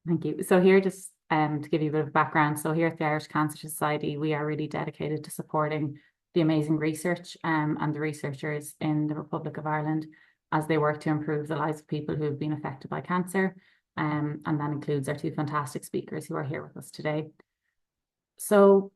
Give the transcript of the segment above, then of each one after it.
Thank you. So here, just to give you a bit of background, so here at the Irish Cancer Society, we are really dedicated to supporting the amazing research and the researchers in the Republic of Ireland as they work to improve the lives of people who have been affected by cancer. And that includes our two fantastic speakers who are here with us today. So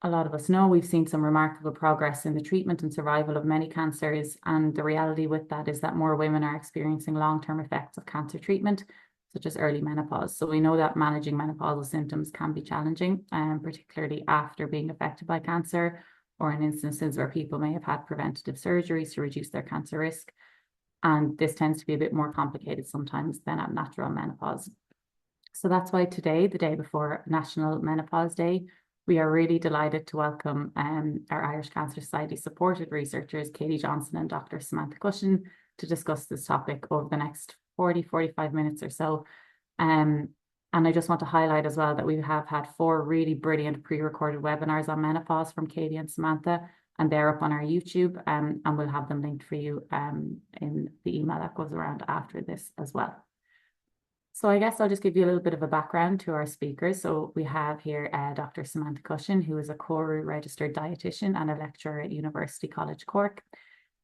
a lot of us know we've seen some remarkable progress in the treatment and survival of many cancers. And the reality with that is that more women are experiencing long-term effects of cancer treatment, such as early menopause. So we know that managing menopausal symptoms can be challenging, particularly after being affected by cancer or in instances where people may have had preventative surgeries to reduce their cancer risk. And this tends to be a bit more complicated sometimes than at natural menopause. So that's why today, the day before National Menopause Day, we are really delighted to welcome our Irish Cancer Society supported researchers, Katie Johnson and Dr. Samantha Cushion, to discuss this topic over the next 45 minutes or so. And I just want to highlight as well that we have had 4 really brilliant pre-recorded webinars on menopause from Katie and Samantha, and they're up on our YouTube, and we'll have them linked for you in the email that goes around after this as well. So I guess I'll just give you a little bit of a background to our speakers. So we have here Dr. Samantha Cushion, who is a CORU registered dietitian and a lecturer at University College Cork.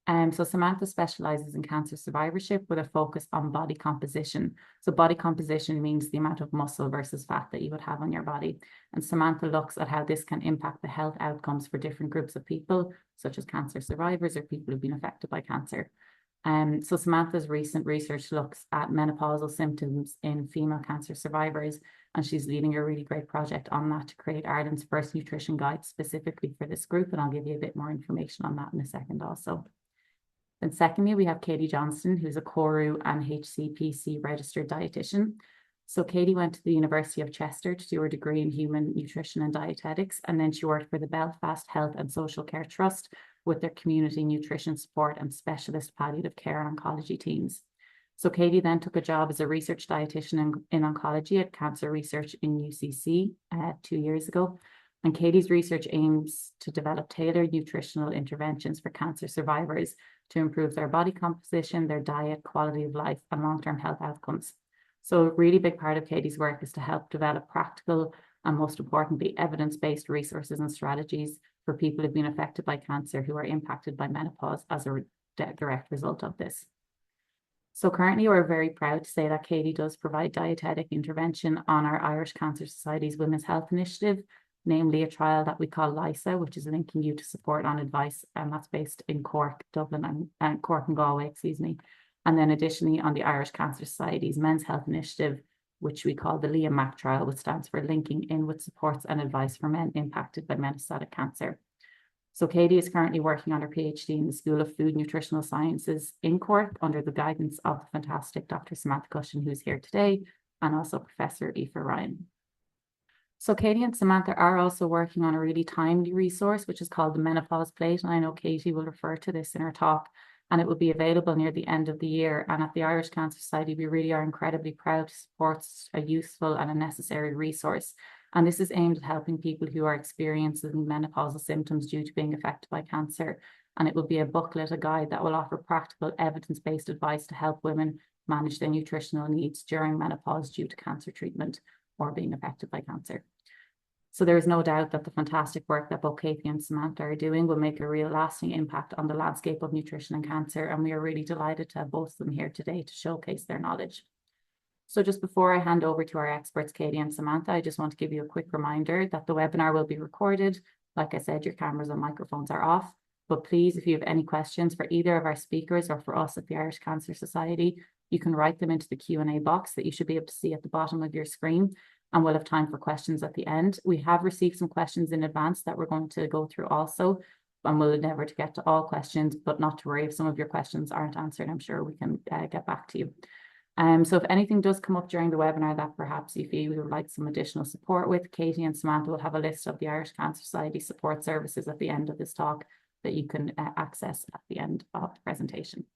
So Samantha specializes in cancer survivorship with a focus on body composition. So body composition means the amount of muscle versus fat that you would have on your body. And Samantha looks at how this can impact the health outcomes for different groups of people, such as cancer survivors or people who've been affected by cancer. So Samantha's recent research looks at menopausal symptoms in female cancer survivors, and she's leading a really great project on that to create Ireland's first nutrition guide specifically for this group, and I'll give you a bit more information on that in a second also. Then secondly, we have Katie Johnston, who's a CORU and HCPC registered dietitian. So Katie went to the University of Chester to do her degree in human nutrition and dietetics, and then she worked for the Belfast Health and Social Care Trust with their community nutrition support and specialist palliative care and oncology teams. So Katie then took a job as a research dietitian in oncology at Cancer Research in UCC 2 years ago. And Katie's research aims to develop tailored nutritional interventions for cancer survivors to improve their body composition, their diet, quality of life, and long-term health outcomes. So a really big part of Katie's work is to help develop practical and, most importantly, evidence-based resources and strategies for people who've been affected by cancer who are impacted by menopause as a direct result of this. So currently, we're very proud to say that Katie does provide dietetic intervention on our Irish Cancer Society's Women's Health Initiative, namely a trial that we call LISA, which is linking you to support on advice, and that's based in Cork, Dublin, and Cork and Galway, excuse me. And then additionally on the Irish Cancer Society's Men's Health Initiative, which we call the LIAMAC trial, which stands for Linking In with Supports and Advice for Men Impacted by Metastatic Cancer. So Katie is currently working on her PhD in the School of Food Nutritional Sciences in Cork under the guidance of the fantastic Dr. Samantha Cushion, who's here today, and also Professor Aoife Ryan. So Katie and Samantha are also working on a really timely resource, which is called the Menopause Plate. And I know Katie will refer to this in her talk, and it will be available near the end of the year. And at the Irish Cancer Society, we really are incredibly proud to support a useful and a necessary resource. And this is aimed at helping people who are experiencing menopausal symptoms due to being affected by cancer. And it will be a booklet, a guide that will offer practical evidence-based advice to help women manage their nutritional needs during menopause due to cancer treatment or being affected by cancer. So there is no doubt that the fantastic work that both Katie and Samantha are doing will make a real lasting impact on the landscape of nutrition and cancer. And we are really delighted to have both of them here today to showcase their knowledge. So just before I hand over to our experts, Katie and Samantha, I just want to give you a quick reminder that the webinar will be recorded. Like I said, your cameras and microphones are off. But please, if you have any questions for either of our speakers or for us at the Irish Cancer Society, you can write them into the Q&A box that you should be able to see at the bottom of your screen, and we'll have time for questions at the end. We have received some questions in advance that we're going to go through also, and we'll endeavour to get to all questions, but not to worry if some of your questions aren't answered. I'm sure we can get back to you. So if anything does come up during the webinar that perhaps you feel we would like some additional support with, Katie and Samantha will have a list of the Irish Cancer Society support services at the end of this talk that you can access at the end of the presentation.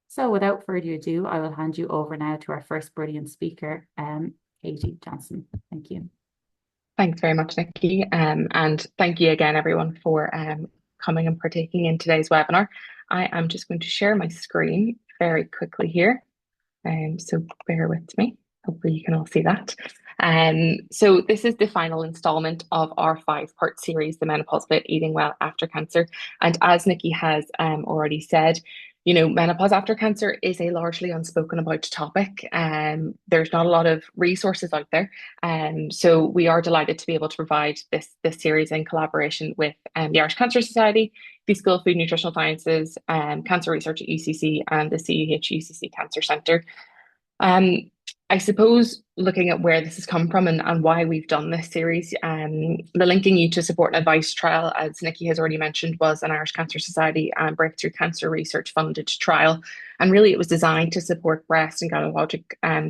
So without further ado, I will hand you over now to our first brilliant speaker, Katie Johnson. Thank you. Thanks very much, Nikki. And thank you again, everyone, for coming and partaking in today's webinar. I am just going to share my screen very quickly here. So bear with me. Oh, hopefully you can all see that. So this is the final installment of our five-part series, The Menopause Split, Eating Well After Cancer. And as Nikki has already said, menopause after cancer is a largely unspoken about topic. There's not a lot of resources out there. So we are delighted to be able to provide this series in collaboration with the Irish Cancer Society, the School of Food and Nutritional Sciences, Cancer Research at UCC, and the CUH UCC Cancer Centre. Um, I suppose looking at where this has come from and why we've done this series, the Linking You to Support and Advice trial, as Nikki has already mentioned, was an Irish Cancer Society and Breakthrough Cancer Research funded trial. And really, it was designed to support breast and gynecologic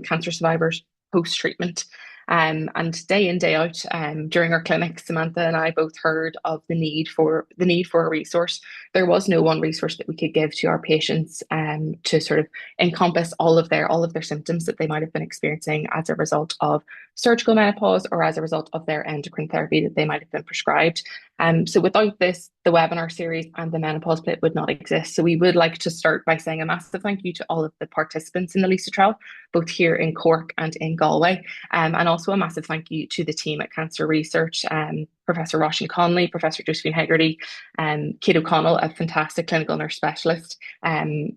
cancer survivors post-treatment. And day in, day out, during our clinic, Samantha and I both heard of the need for a resource. There was no one resource that we could give to our patients to sort of encompass all of their symptoms that they might have been experiencing as a result of surgical menopause or as a result of their endocrine therapy that they might have been prescribed. So without this, the webinar series and the menopause split would not exist. So we would like to start by saying a massive thank you to all of the participants in the LISA trial, both here in Cork and in Galway. And also a massive thank you to the team at Cancer Research, Professor Roshan Conley, Professor Josephine Hegarty, Kate O'Connell, a fantastic clinical nurse specialist,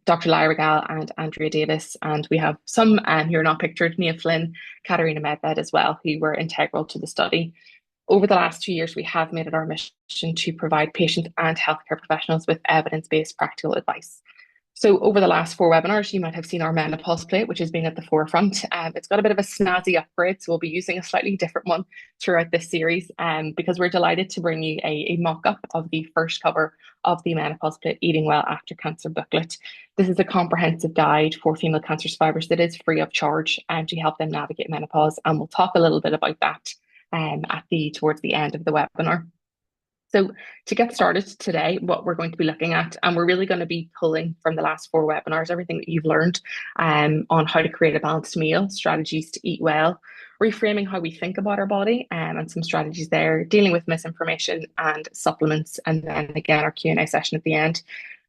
Dr. Lyra Gall and Andrea Davis. And we have some who are not pictured, Mia Flynn, Katarina Medved as well, who were integral to the study. Over the last 2 years, we have made it our mission to provide patients and healthcare professionals with evidence-based practical advice. So over the last four webinars, you might have seen our menopause plate, which has been at the forefront. It's got a bit of a snazzy upgrade, so we'll be using a slightly different one throughout this series because we're delighted to bring you a mock-up of the first cover of the Menopause Plate Eating Well After Cancer booklet. This is a comprehensive guide for female cancer survivors that is free of charge to help them navigate menopause, and we'll talk a little bit about that towards the end of the webinar. So to get started today, what we're going to be looking at, and we're really going to be pulling from the last four webinars, everything that you've learned on how to create a balanced meal, strategies to eat well, reframing how we think about our body and some strategies there, dealing with misinformation and supplements, and then again, our Q&A session at the end.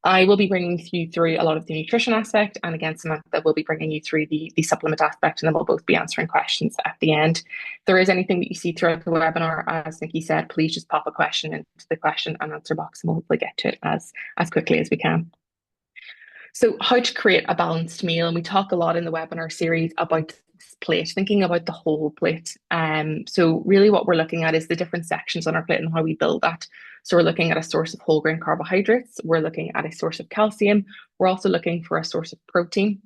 I will be bringing you through a lot of the nutrition aspect, and again, Samantha will be bringing you through the supplement aspect, and then we'll both be answering questions at the end. If there is anything that you see throughout the webinar, as Nikki said, please just pop a question into the question and answer box, and we'll hopefully get to it as quickly as we can. So how to create a balanced meal, and we talk a lot in the webinar series about this plate, thinking about the whole plate. So really what we're looking at is the different sections on our plate and how we build that. So we're looking at a source of whole grain carbohydrates, we're looking at a source of calcium, we're also looking for a source of protein,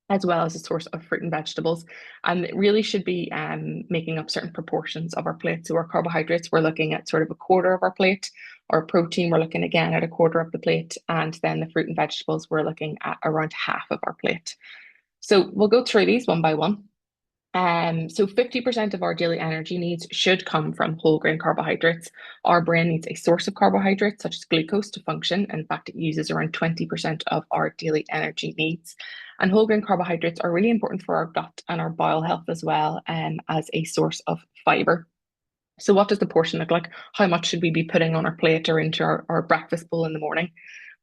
as well as a source of fruit and vegetables. And it really should be making up certain proportions of our plate. So our carbohydrates, we're looking at sort of a quarter of our plate. Our protein, we're looking again at a quarter of the plate. And then the fruit and vegetables, we're looking at around half of our plate. So we'll go through these one by one. So 50% of our daily energy needs should come from whole grain carbohydrates. Our brain needs a source of carbohydrates, such as glucose, to function. In fact, it uses around 20% of our daily energy needs. And whole grain carbohydrates are really important for our gut and our bowel health as well, as a source of fiber. So what does the portion look like? How much should we be putting on our plate or into our breakfast bowl in the morning?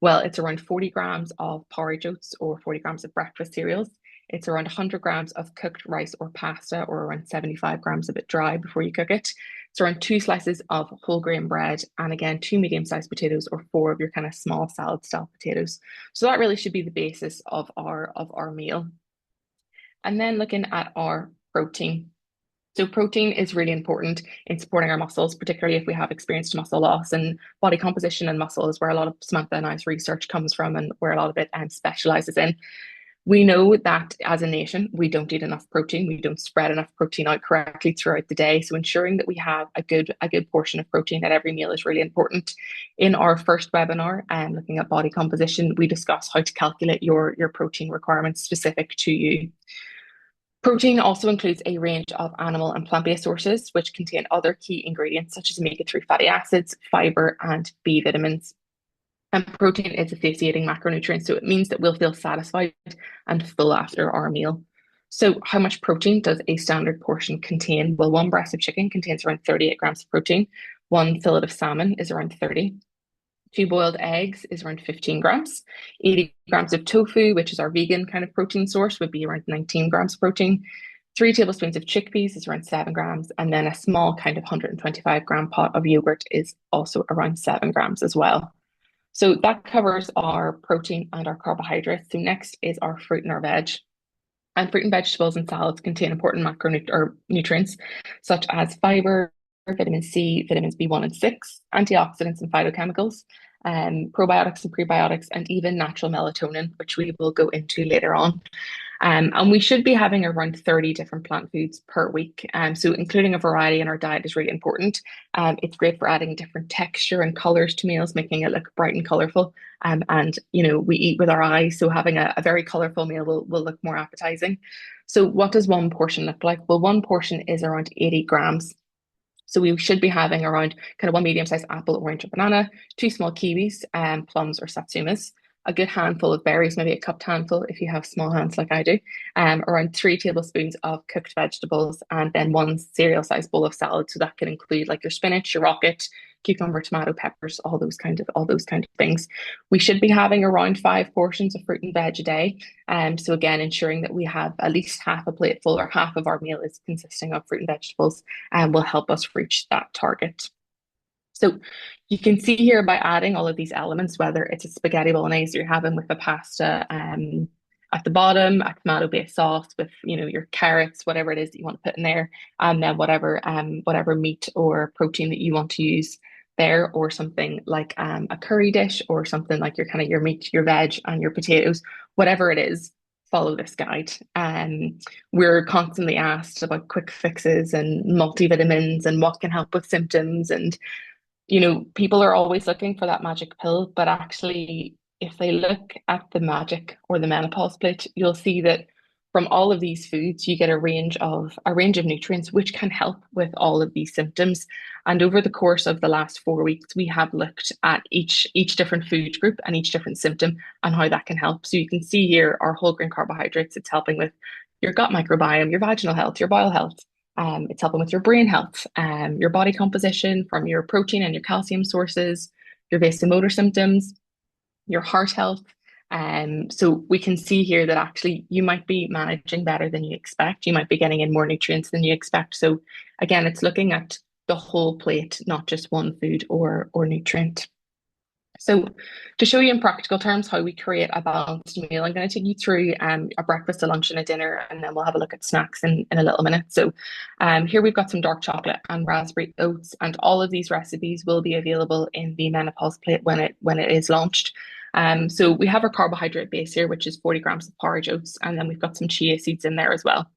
Well, it's around 40 grams of porridge oats or 40 grams of breakfast cereals. It's around 100 grams of cooked rice or pasta, or around 75 grams of it dry before you cook it. It's around 2 slices of whole grain bread, and again, 2 medium-sized potatoes or 4 of your kind of small salad style potatoes. So that really should be the basis of our meal. And then looking at our protein. So protein is really important in supporting our muscles, particularly if we have experienced muscle loss, and body composition and muscle is where a lot of Samantha and I's research comes from and where a lot of it specializes in. We know that as a nation, we don't eat enough protein. We don't spread enough protein out correctly throughout the day. So ensuring that we have a good portion of protein at every meal is really important. In our first webinar, looking at body composition, we discuss how to calculate your protein requirements specific to you. Protein also includes a range of animal and plant-based sources, which contain other key ingredients such as omega-3 fatty acids, fiber, and B vitamins. And protein is a satiating macronutrient, so it means that we'll feel satisfied and full after our meal. So how much protein does a standard portion contain? Well, one breast of chicken contains around 38 grams of protein. One fillet of salmon is around 30. 2 boiled eggs is around 15 grams. 80 grams of tofu, which is our vegan kind of protein source, would be around 19 grams of protein. 3 tablespoons of chickpeas is around 7 grams, and then a small kind of 125-gram pot of yogurt is also around 7 grams as well. So that covers our protein and our carbohydrates. So next is our fruit and our veg. And fruit and vegetables and salads contain important macronutrients such as fiber, vitamin C, vitamins B1 and 6, antioxidants and phytochemicals, probiotics and prebiotics, and even natural melatonin, which we will go into later on. And we should be having around 30 different plant foods per week. So including a variety in our diet is really important. It's great for adding different texture and colors to meals, making it look bright and colorful. And we eat with our eyes, so having a very colorful meal will look more appetizing. So what does one portion look like? Well, one portion is around 80 grams. So we should be having around kind of one medium-sized apple, orange, or banana, two small kiwis, plums or satsumas, a good handful of berries, maybe a cupped handful if you have small hands like I do, around 3 tablespoons of cooked vegetables, and then one cereal-sized bowl of salad. So that can include like your spinach, your rocket, cucumber, tomato, peppers, all those kind of things. We should be having around 5 portions of fruit and veg a day. So again, ensuring that we have at least half a plate full or half of our meal is consisting of fruit and vegetables will help us reach that target. So you can see here by adding all of these elements, whether it's a spaghetti bolognese you're having with the pasta at the bottom, a tomato-based sauce with your carrots, whatever it is that you want to put in there, and then whatever meat or protein that you want to use there, or something like a curry dish, or something like your meat, your veg, and your potatoes, whatever it is. Follow this guide. We're constantly asked about quick fixes and multivitamins and what can help with symptoms, and people are always looking for that magic pill, but actually, if they look at the magic or the menopause plate, you'll see that from all of these foods, you get a range of nutrients which can help with all of these symptoms. And over the course of the last 4 weeks, we have looked at each different food group and each different symptom and how that can help. So you can see here our whole grain carbohydrates. It's helping with your gut microbiome, your vaginal health, your bowel health. It's helping with your brain health, your body composition from your protein and your calcium sources, your vasomotor symptoms, your heart health. So we can see here that actually you might be managing better than you expect. You might be getting in more nutrients than you expect. So again, it's looking at the whole plate, not just one food or nutrient. So to show you in practical terms how we create a balanced meal, I'm going to take you through a breakfast, a lunch, and a dinner, and then we'll have a look at snacks in a little minute. So here we've got some dark chocolate and raspberry oats, and all of these recipes will be available in the menopause plate when it is launched. So we have our carbohydrate base here, which is 40 grams of porridge oats, and then we've got some chia seeds in there as well.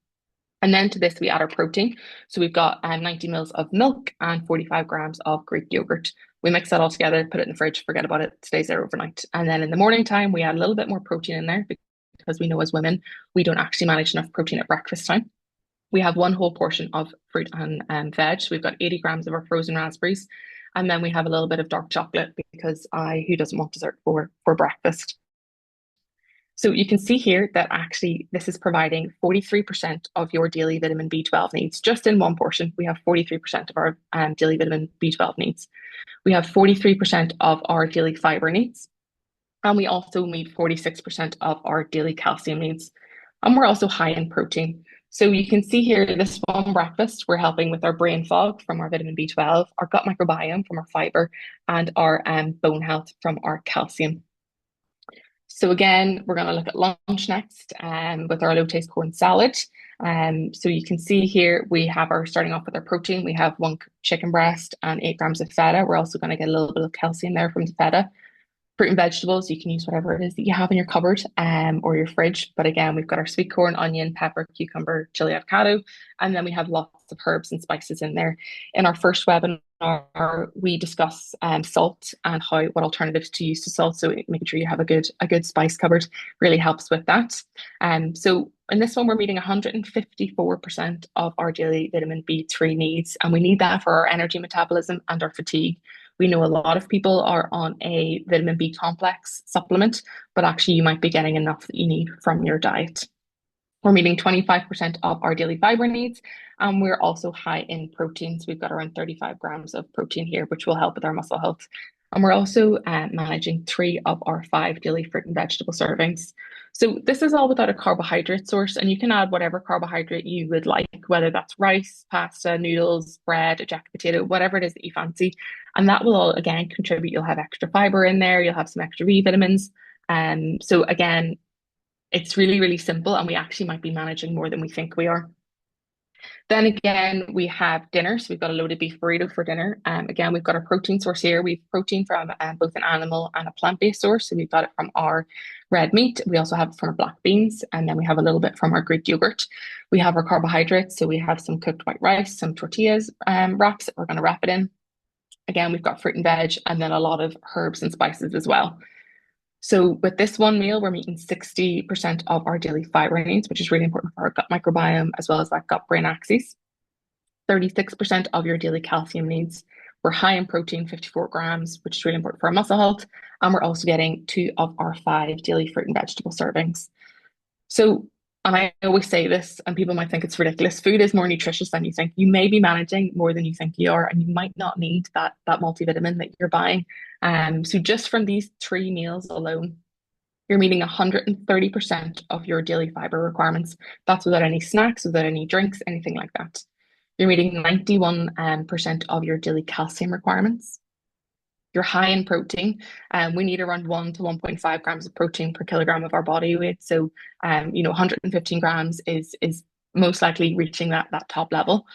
And then to this, we add our protein. So we've got 90 mils of milk and 45 grams of Greek yogurt. We mix that all together, put it in the fridge, forget about it, stays there overnight. And then in the morning time, we add a little bit more protein in there because we know as women, we don't actually manage enough protein at breakfast time. We have one whole portion of fruit and veg. So we've got 80 grams of our frozen raspberries. And then we have a little bit of dark chocolate because who doesn't want dessert for breakfast? So you can see here that actually this is providing 43% of your daily vitamin B12 needs. Just in one portion, we have 43% of our daily vitamin B12 needs. We have 43% of our daily fiber needs. And we also meet 46% of our daily calcium needs. And we're also high in protein. So you can see here, this one breakfast, we're helping with our brain fog from our vitamin B12, our gut microbiome from our fiber, and our bone health from our calcium. So again, we're going to look at lunch next with our low taste corn salad. So you can see here we have starting off with our protein. We have one chicken breast and 8 grams of feta. We're also going to get a little bit of calcium there from the feta. Fruit and vegetables, you can use whatever it is that you have in your cupboard or your fridge. But again, we've got our sweet corn, onion, pepper, cucumber, chili, avocado, and then we have lots of herbs and spices in there. In our first webinar, we discuss salt and what alternatives to use to salt. So making sure you have a good spice cupboard really helps with that. So in this one, we're meeting 154% of our daily vitamin B3 needs, and we need that for our energy metabolism and our fatigue. We know a lot of people are on a vitamin B complex supplement, but actually you might be getting enough that you need from your diet. We're meeting 25% of our daily fiber needs, and we're also high in protein. So we've got around 35 grams of protein here, which will help with our muscle health. And we're also managing 3 of our 5 daily fruit and vegetable servings. So this is all without a carbohydrate source, and you can add whatever carbohydrate you would like, whether that's rice, pasta, noodles, bread, a jacket potato, whatever it is that you fancy. And that will all again contribute. You'll have extra fiber in there, you'll have some extra B vitamins. So again, it's really, really simple, and we actually might be managing more than we think we are. Then again, we have dinner. So we've got a loaded beef burrito for dinner. Again, we've got a protein source here. We've protein from both an animal and a plant-based source. So we've got it from our red meat. We also have it from our black beans. And then we have a little bit from our Greek yogurt. We have our carbohydrates. So we have some cooked white rice, some tortillas wraps that we're going to wrap it in. Again, we've got fruit and veg, and then a lot of herbs and spices as well. So with this one meal, we're meeting 60% of our daily fiber needs, which is really important for our gut microbiome as well as that gut-brain axis. 36% of your daily calcium needs. We're high in protein, 54 grams, which is really important for our muscle health. And we're also getting 2 of our 5 daily fruit and vegetable servings. So, and I always say this, and people might think it's ridiculous, food is more nutritious than you think. You may be managing more than you think you are, and you might not need that multivitamin that you're buying. So just from these 3 meals alone, you're meeting 130% of your daily fiber requirements. That's without any snacks, without any drinks, anything like that. You're meeting 91% of your daily calcium requirements. You're high in protein. We need around 1 to 1.5 grams of protein per kilogram of our body weight. So, 115 grams is most likely reaching that top level.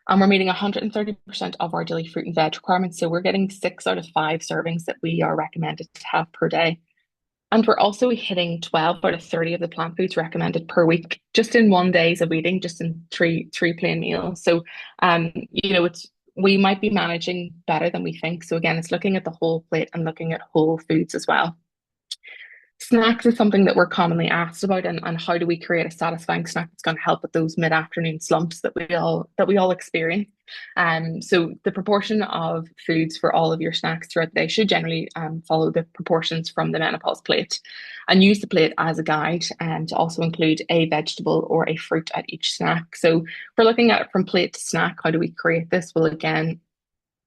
And we're meeting 130% of our daily fruit and veg requirements. So we're getting 6 out of 5 servings that we are recommended to have per day. And we're also hitting 12 out of 30 of the plant foods recommended per week, just in one days of eating, just in three plain meals. So, it's we might be managing better than we think. So again, it's looking at the whole plate and looking at whole foods as well. Snacks is something that we're commonly asked about, and how do we create a satisfying snack that's going to help with those mid-afternoon slumps that we all experience. So the proportion of foods for all of your snacks throughout the day should generally follow the proportions from the menopause plate, and use the plate as a guide, and to also include a vegetable or a fruit at each snack. So if we're looking at it from plate to snack, how do we create this? Well, again,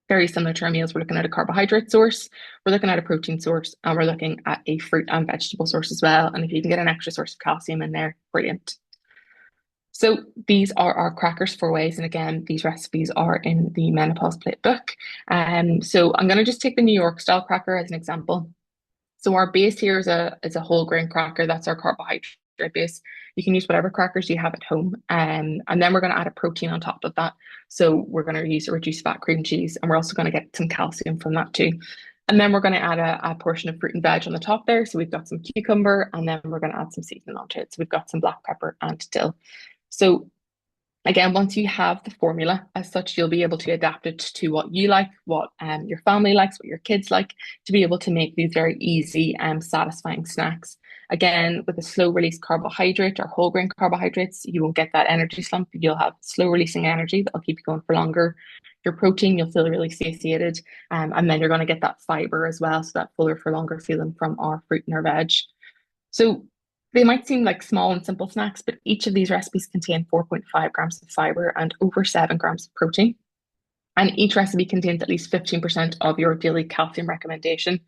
very similar to our meals. We're looking at a carbohydrate source, we're looking at a protein source, and we're looking at a fruit and vegetable source as well. And if you can get an extra source of calcium in there, brilliant. So these are our crackers for ways. And again, these recipes are in the Menopause Plate book. So I'm going to just take the New York style cracker as an example. So our base here is a whole grain cracker. That's our carbohydrate base. You can use whatever crackers you have at home. And then we're going to add a protein on top of that. So we're going to use a reduced fat cream cheese, and we're also going to get some calcium from that too. And then we're going to add a portion of fruit and veg on the top there. So we've got some cucumber, and then we're going to add some seasoning onto it. So we've got some black pepper and dill. So again, once you have the formula as such, you'll be able to adapt it to what you like, what your family likes, what your kids like, to be able to make these very easy and satisfying snacks. Again, with a slow release carbohydrate or whole grain carbohydrates, you won't get that energy slump. You'll have slow releasing energy that'll keep you going for longer. Your protein, you'll feel really satiated. And then you're going to get that fiber as well. So that fuller for longer feeling from our fruit and our veg. So they might seem like small and simple snacks, but each of these recipes contain 4.5 grams of fiber and over 7 grams of protein. And each recipe contains at least 15% of your daily calcium recommendation.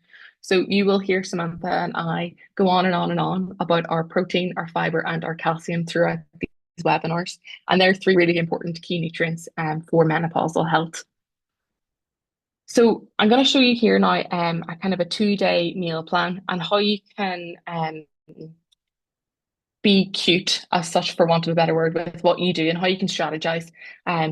So you will hear Samantha and I go on and on and on about our protein, our fiber, and our calcium throughout these webinars. And they're 3 really important key nutrients for menopausal health. So I'm going to show you here now a kind of a 2-day meal plan, and how you can be cute as such, for want of a better word, with what you do, and how you can strategize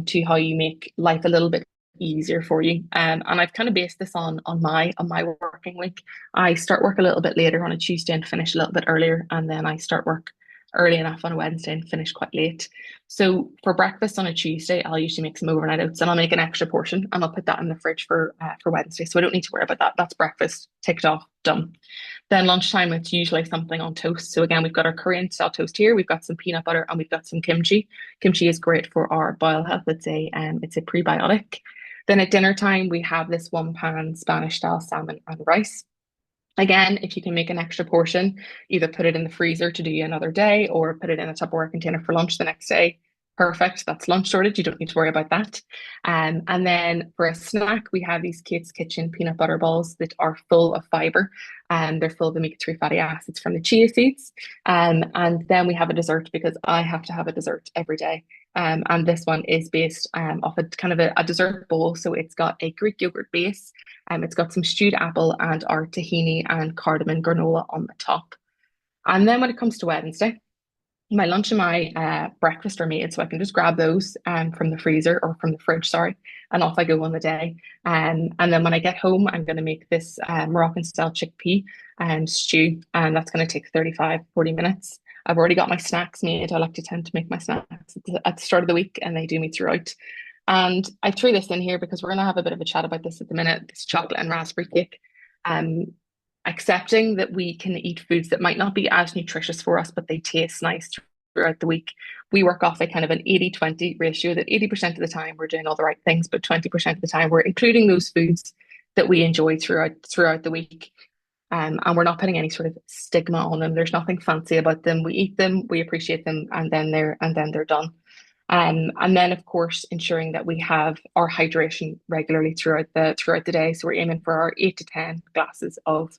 to how you make life a little bit easier for you. And I've kind of based this on my working week. I start work a little bit later on a Tuesday and finish a little bit earlier, and then I start work early enough on a Wednesday and finish quite late. So for breakfast on a Tuesday, I'll usually make some overnight oats, and I'll make an extra portion, and I'll put that in the fridge for Wednesday. So I don't need to worry about that. That's breakfast, ticked off, done. Then lunchtime, it's usually something on toast. So again, we've got our Korean style toast here. We've got some peanut butter, and we've got some kimchi. Kimchi is great for our bowel health. It's a prebiotic. Then at dinner time, we have this 1 pan Spanish style salmon and rice. Again, if you can make an extra portion, either put it in the freezer to do another day, or put it in a Tupperware container for lunch the next day. Perfect. That's lunch sorted. You don't need to worry about that. And then for a snack, we have these Kate's Kitchen peanut butter balls that are full of fiber, and they're full of omega-3 fatty acids from the chia seeds. And then we have a dessert because I have to have a dessert every day. And this one is based off a kind of a dessert bowl. So it's got a Greek yogurt base, it's got some stewed apple and our tahini and cardamom granola on the top. And then when it comes to Wednesday, my lunch and my breakfast are made, so I can just grab those from the freezer or from the fridge, sorry, and off I go on the day. And then when I get home, I'm going to make this Moroccan style chickpea stew, and that's going to take 35, 40 minutes. I've already got my snacks made. I like to tend to make my snacks at the start of the week, and they do me throughout. And I threw this in here because we're going to have a bit of a chat about this at the minute, this chocolate and raspberry cake. Um, Accepting that we can eat foods that might not be as nutritious for us, but they taste nice throughout the week. We work off a kind of an 80-20 ratio that 80% of the time we're doing all the right things, but 20% of the time we're including those foods that we enjoy throughout the week. And we're not putting any sort of stigma on them. There's nothing fancy about them. We eat them, we appreciate them, and then they're done. And then of course ensuring that we have our hydration regularly throughout the day. So we're aiming for our 8 to 10 glasses of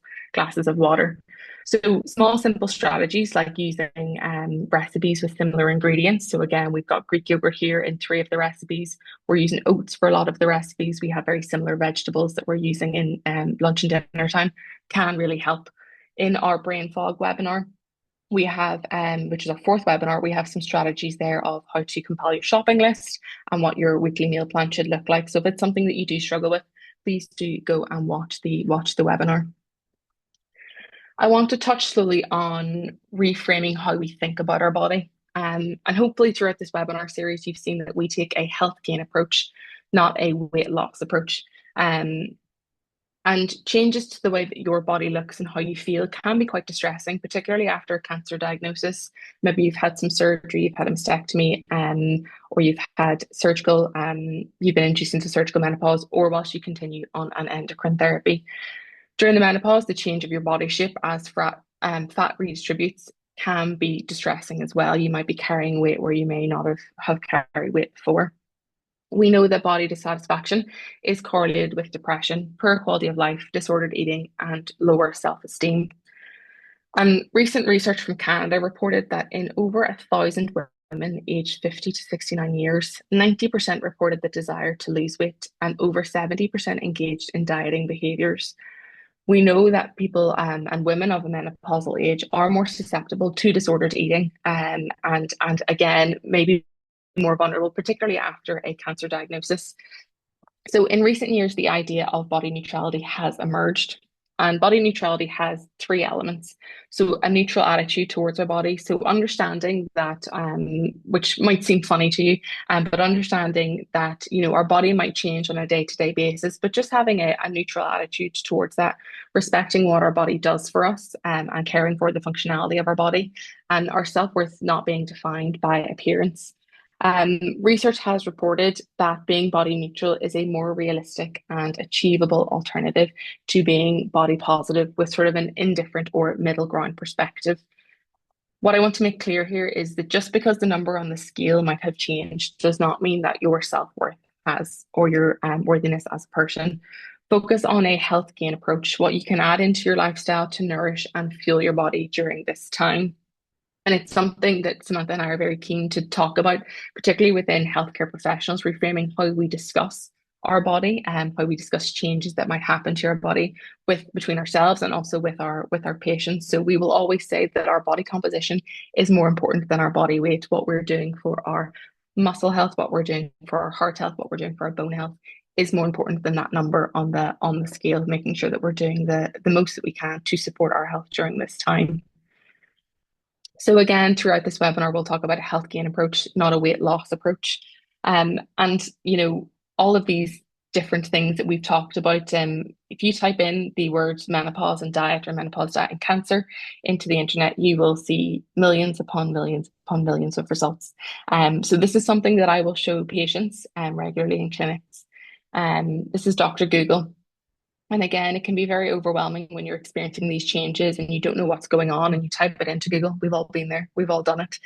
water. So small simple strategies like using recipes with similar ingredients. So again, we've got Greek yogurt here in three of the recipes. We're using oats for a lot of the recipes. We have very similar vegetables that we're using in lunch and dinner time. Can really help. In our brain fog webinar, we have, which is our fourth webinar, we have some strategies there of how to compile your shopping list and what your weekly meal plan should look like. So if it's something that you do struggle with, please do go and watch the webinar. I want to touch slowly on reframing how we think about our body. And hopefully throughout this webinar series, you've seen that we take a health gain approach, not a weight loss approach. Um, and changes to the way that your body looks and how you feel can be quite distressing, particularly after a cancer diagnosis. Maybe you've had some surgery, you've had a mastectomy, or you've had you've been induced into surgical menopause, or whilst you continue on an endocrine therapy. During the menopause, the change of your body shape as fat redistributes can be distressing as well. You might be carrying weight where you may not have carried weight before. We know that body dissatisfaction is correlated with depression, poor quality of life, disordered eating, and lower self-esteem. And recent research from Canada reported that in over 1,000 women aged 50 to 69 years, 90% reported the desire to lose weight, and over 70% engaged in dieting behaviors. We know that people and women of a menopausal age are more susceptible to disordered eating, and again, maybe more vulnerable, particularly after a cancer diagnosis. So, in recent years, the idea of body neutrality has emerged. And body neutrality has three elements. So, a neutral attitude towards our body. So, understanding that, which might seem funny to you, but understanding that, our body might change on a day-to-day basis, but just having a neutral attitude towards that, respecting what our body does for us, and caring for the functionality of our body, and our self-worth not being defined by appearance. Research has reported that being body neutral is a more realistic and achievable alternative to being body positive with sort of an indifferent or middle ground perspective. What I want to make clear here is that just because the number on the scale might have changed does not mean that your self-worth has or your worthiness as a person. Focus on a health gain approach, what you can add into your lifestyle to nourish and fuel your body during this time. And it's something that Samantha and I are very keen to talk about, particularly within healthcare professionals, reframing how we discuss our body and how we discuss changes that might happen to our body between ourselves and also with our patients. So we will always say that our body composition is more important than our body weight. What we're doing for our muscle health, what we're doing for our heart health, what we're doing for our bone health is more important than that number on the scale, making sure that we're doing the most that we can to support our health during this time. So again, throughout this webinar, we'll talk about a health gain approach, not a weight loss approach. And all of these different things that we've talked about, if you type in the words menopause and diet or menopause diet and cancer into the internet, you will see millions upon millions upon millions of results. So this is something that I will show patients regularly in clinics. This is Dr. Google. And again, it can be very overwhelming when you're experiencing these changes and you don't know what's going on and you type it into Google. We've all been there. We've all done it,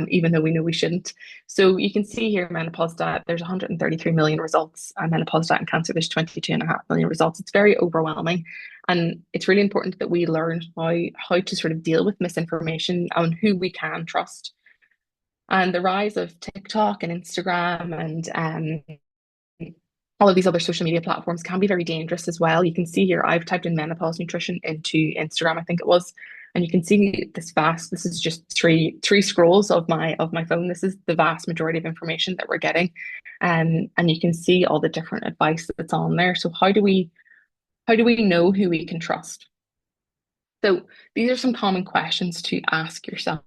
even though we know we shouldn't. So you can see here, menopause diet, there's 133 million results. Menopause diet and cancer, there's 22.5 million results. It's very overwhelming. And it's really important that we learn how to sort of deal with misinformation and who we can trust. And the rise of TikTok and Instagram and all of these other social media platforms can be very dangerous as well. You can see here, I've typed in menopause nutrition into Instagram, I think it was, and you can see this is just three scrolls of my phone. This is the vast majority of information that we're getting. And you can see all the different advice that's on there. So how do we know who we can trust? So these are some common questions to ask yourself.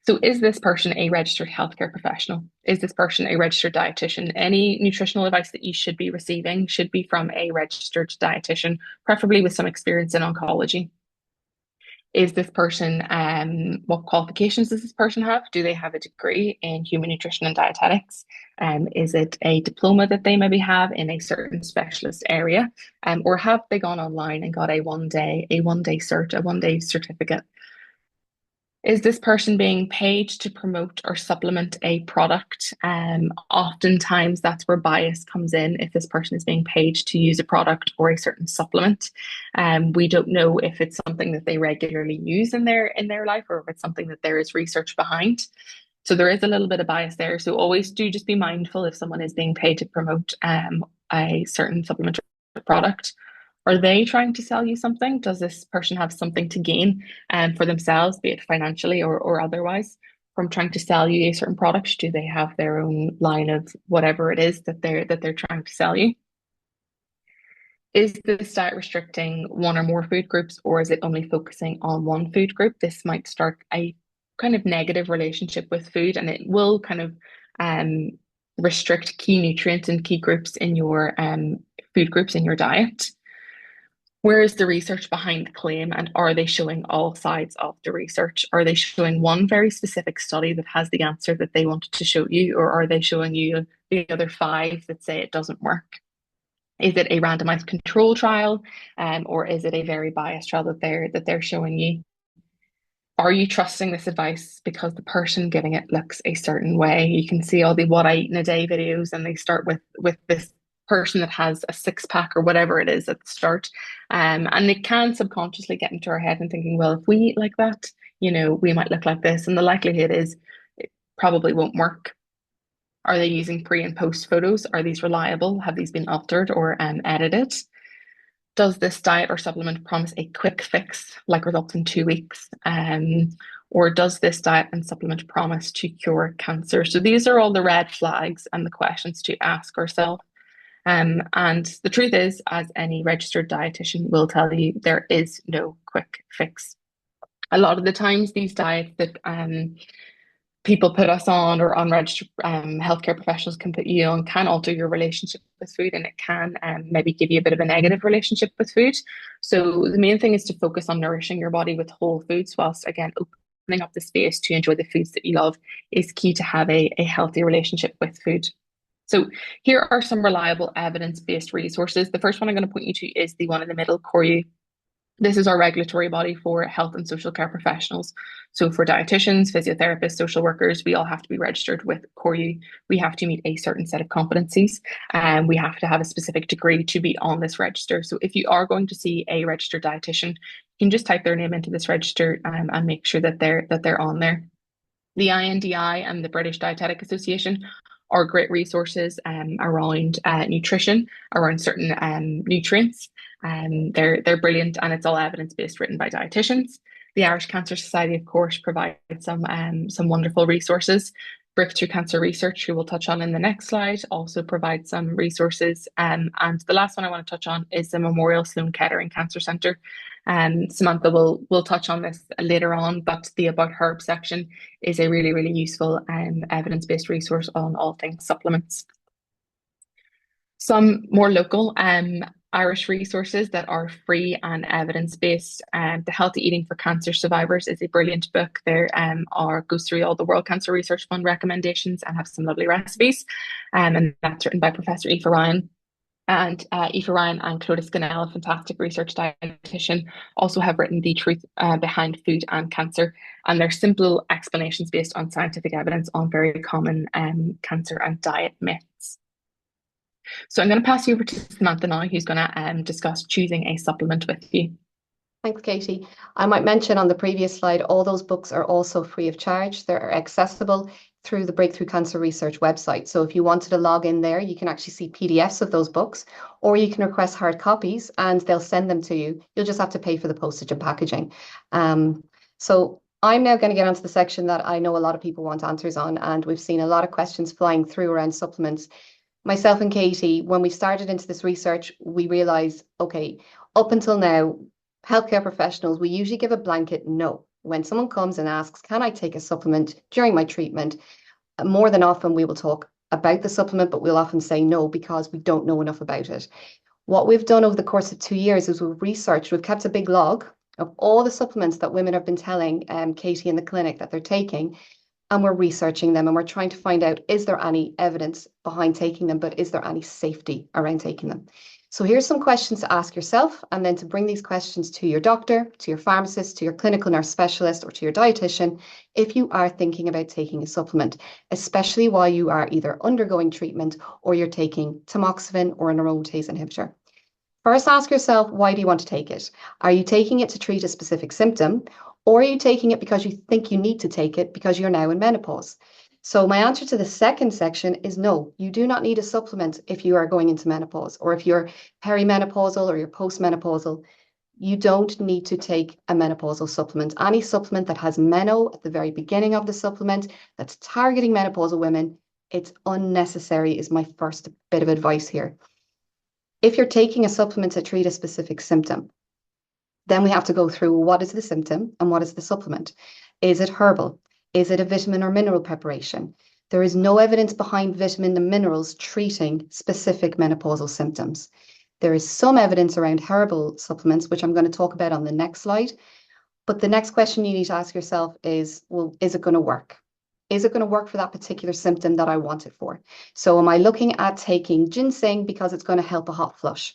So, is this person a registered healthcare professional? Is this person a registered dietitian? Any nutritional advice that you should be receiving should be from a registered dietitian, preferably with some experience in oncology. Is this person, what qualifications does this person have? Do they have a degree in human nutrition and dietetics? Is it a diploma that they maybe have in a certain specialist area? Or have they gone online and got a one day cert, a one day certificate? Is this person being paid to promote or supplement a product? Oftentimes, that's where bias comes in. If this person is being paid to use a product or a certain supplement, we don't know if it's something that they regularly use in their life, or if it's something that there is research behind. So there is a little bit of bias there. So always do just be mindful if someone is being paid to promote a certain supplement or product. Are they trying to sell you something? Does this person have something to gain for themselves, be it financially or otherwise, from trying to sell you a certain product? Do they have their own line of whatever it is that they're trying to sell you? Is this diet restricting one or more food groups, or is it only focusing on one food group? This might start a kind of negative relationship with food, and it will kind of um, restrict key nutrients and key groups in your food groups in your diet. Where is the research behind the claim, and are they showing all sides of the research? Are they showing one very specific study that has the answer that they wanted to show you, or are they showing you the other five that say it doesn't work? Is it a randomized control trial, or is it a very biased trial that they're showing you? Are you trusting this advice because the person giving it looks a certain way? You can see all the what I eat in a day videos, and they start with this person that has a six pack or whatever it is at the start. And it can subconsciously get into our head and thinking, well, if we eat like that, we might look like this. And the likelihood is it probably won't work. Are they using pre and post photos? Are these reliable? Have these been altered or edited? Does this diet or supplement promise a quick fix, like results in 2 weeks? Or does this diet and supplement promise to cure cancer? So these are all the red flags and the questions to ask ourselves. And the truth is, as any registered dietitian will tell you, there is no quick fix. A lot of the times, these diets that people put us on, or unregistered healthcare professionals can put you on, can alter your relationship with food, and it can maybe give you a bit of a negative relationship with food. So the main thing is to focus on nourishing your body with whole foods, whilst again opening up the space to enjoy the foods that you love is key to have a healthy relationship with food. So here are some reliable evidence-based resources. The first one I'm going to point you to is the one in the middle, CORU. This is our regulatory body for health and social care professionals. So for dietitians, physiotherapists, social workers, we all have to be registered with CORU. We have to meet a certain set of competencies, and we have to have a specific degree to be on this register. So if you are going to see a registered dietitian, you can just type their name into this register and make sure that they're on there. The INDI and the British Dietetic Association are great resources around nutrition, around certain nutrients. They're brilliant, and it's all evidence-based, written by dietitians. The Irish Cancer Society, of course, provides some wonderful resources. Breakthrough Cancer Research, who we'll touch on in the next slide, also provides some resources. And the last one I want to touch on is the Memorial Sloan Kettering Cancer Centre. Samantha will touch on this later on, but the About Herb section is a really, really useful evidence-based resource on all things supplements. Some more local Irish resources that are free and evidence-based. The Healthy Eating for Cancer Survivors is a brilliant book. There goes through all the World Cancer Research Fund recommendations and have some lovely recipes. And that's written by Professor Aoife Ryan. And Aoife Ryan and Clodagh Scannell, a fantastic research dietitian, also have written The Truth Behind Food and Cancer. And they're simple explanations based on scientific evidence on very common cancer and diet myths. So I'm going to pass you over to Samantha now, who's going to discuss choosing a supplement with you. Thanks, Katie. I might mention on the previous slide, all those books are also free of charge. They're accessible through the Breakthrough Cancer Research website. So if you wanted to log in there, you can actually see PDFs of those books, or you can request hard copies and they'll send them to you. You'll just have to pay for the postage and packaging. So I'm now going to get onto the section that I know a lot of people want answers on, and we've seen a lot of questions flying through around supplements. Myself and Katie, when we started into this research, we realized, okay, up until now, healthcare professionals, we usually give a blanket no. When someone comes and asks, can I take a supplement during my treatment? More than often, we will talk about the supplement, but we'll often say no because we don't know enough about it. What we've done over the course of 2 years is we've kept a big log of all the supplements that women have been telling Katie in the clinic that they're taking, and we're researching them and we're trying to find out, is there any evidence behind taking them, but is there any safety around taking them? So here's some questions to ask yourself, and then to bring these questions to your doctor, to your pharmacist, to your clinical nurse specialist, or to your dietitian if you are thinking about taking a supplement, especially while you are either undergoing treatment or you're taking tamoxifen or an aromatase inhibitor. First, ask yourself, why do you want to take it? Are you taking it to treat a specific symptom, or are you taking it because you think you need to take it because you're now in menopause? So my answer to the second section is no, you do not need a supplement if you are going into menopause, or if you're perimenopausal or you're postmenopausal. You don't need to take a menopausal supplement. Any supplement that has meno at the very beginning of the supplement that's targeting menopausal women, it's unnecessary, is my first bit of advice here. If you're taking a supplement to treat a specific symptom, then we have to go through, what is the symptom and what is the supplement? Is it herbal? Is it a vitamin or mineral preparation? There is no evidence behind vitamin and minerals treating specific menopausal symptoms. There is some evidence around herbal supplements, which I'm going to talk about on the next slide. But the next question you need to ask yourself is, well, is it going to work? Is it going to work for that particular symptom that I want it for? So am I looking at taking ginseng because it's going to help a hot flush?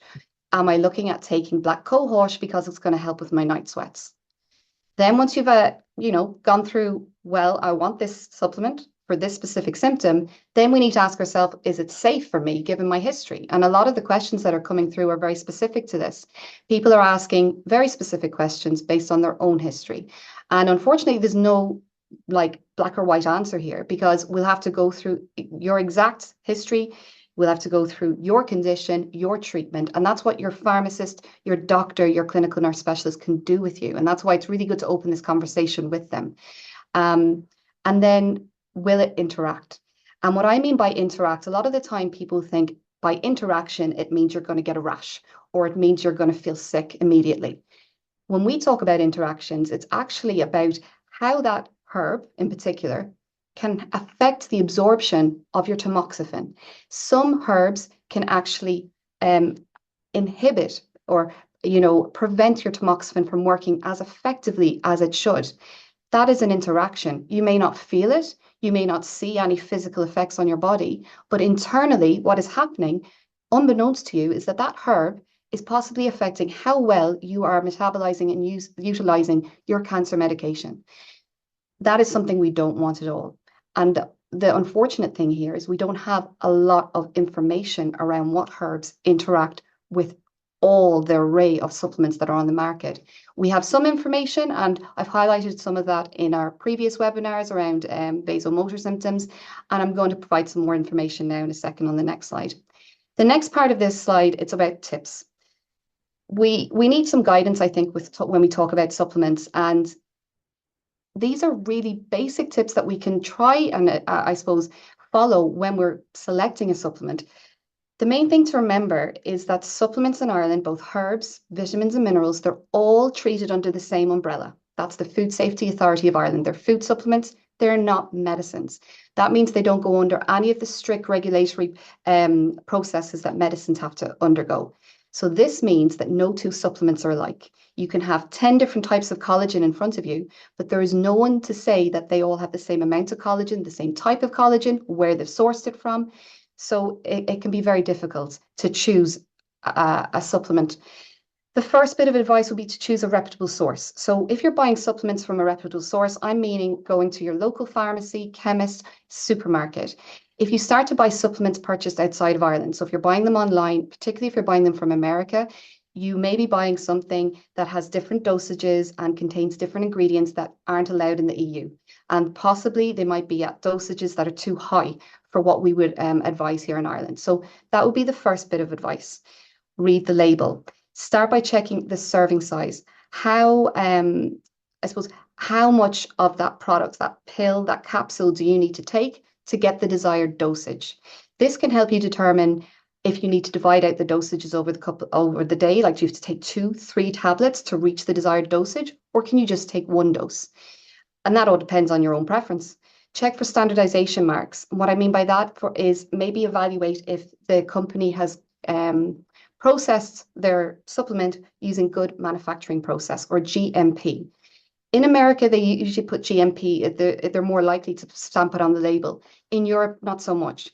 Am I looking at taking black cohosh because it's going to help with my night sweats? Then once you've gone through, well, I want this supplement for this specific symptom, then we need to ask ourselves, is it safe for me given my history? And a lot of the questions that are coming through are very specific to this. People are asking very specific questions based on their own history. And unfortunately, there's no like black or white answer here, because we'll have to go through your exact history. We'll have to go through your condition, your treatment, and that's what your pharmacist, your doctor, your clinical nurse specialist can do with you. And that's why it's really good to open this conversation with them. And then, will it interact? And what I mean by interact, a lot of the time people think by interaction, it means you're going to get a rash, or it means you're going to feel sick immediately. When we talk about interactions, it's actually about how that herb in particular can affect the absorption of your tamoxifen. Some herbs can actually inhibit or prevent your tamoxifen from working as effectively as it should. That is an interaction. You may not feel it, you may not see any physical effects on your body, but internally what is happening, unbeknownst to you, is that that herb is possibly affecting how well you are metabolizing and utilizing your cancer medication. That is something we don't want at all. And the unfortunate thing here is we don't have a lot of information around what herbs interact with all the array of supplements that are on the market. We have some information, and I've highlighted some of that in our previous webinars around vasomotor symptoms, and I'm going to provide some more information now in a second on the next slide. The next part of this slide, it's about tips. We need some guidance, I think, when we talk about supplements, and these are really basic tips that we can try and I suppose follow when we're selecting a supplement. The main thing to remember is that supplements in Ireland, both herbs, vitamins and minerals, they're all treated under the same umbrella. That's the Food Safety Authority of Ireland. They're food supplements. They're not medicines. That means they don't go under any of the strict regulatory processes that medicines have to undergo. So this means that no two supplements are alike. You can have 10 different types of collagen in front of you, but there is no one to say that they all have the same amount of collagen, the same type of collagen, where they've sourced it from. So it can be very difficult to choose a supplement. The first bit of advice would be to choose a reputable source. So if you're buying supplements from a reputable source, I'm meaning going to your local pharmacy, chemist, supermarket. If you start to buy supplements purchased outside of Ireland, so if you're buying them online, particularly if you're buying them from America, you may be buying something that has different dosages and contains different ingredients that aren't allowed in the EU. And possibly they might be at dosages that are too high for what we would advise here in Ireland. So that would be the first bit of advice. Read the label. Start by checking the serving size. I suppose, how much of that product, that pill, that capsule do you need to take to get the desired dosage? This can help you determine if you need to divide out the dosages over the day, like do you have to take 2, 3 tablets to reach the desired dosage, or can you just take 1 dose? And that all depends on your own preference. Check for standardization marks. And what I mean by that is maybe evaluate if the company has processed their supplement using good manufacturing process, or GMP. In America, they usually put GMP, they're more likely to stamp it on the label. In Europe, not so much.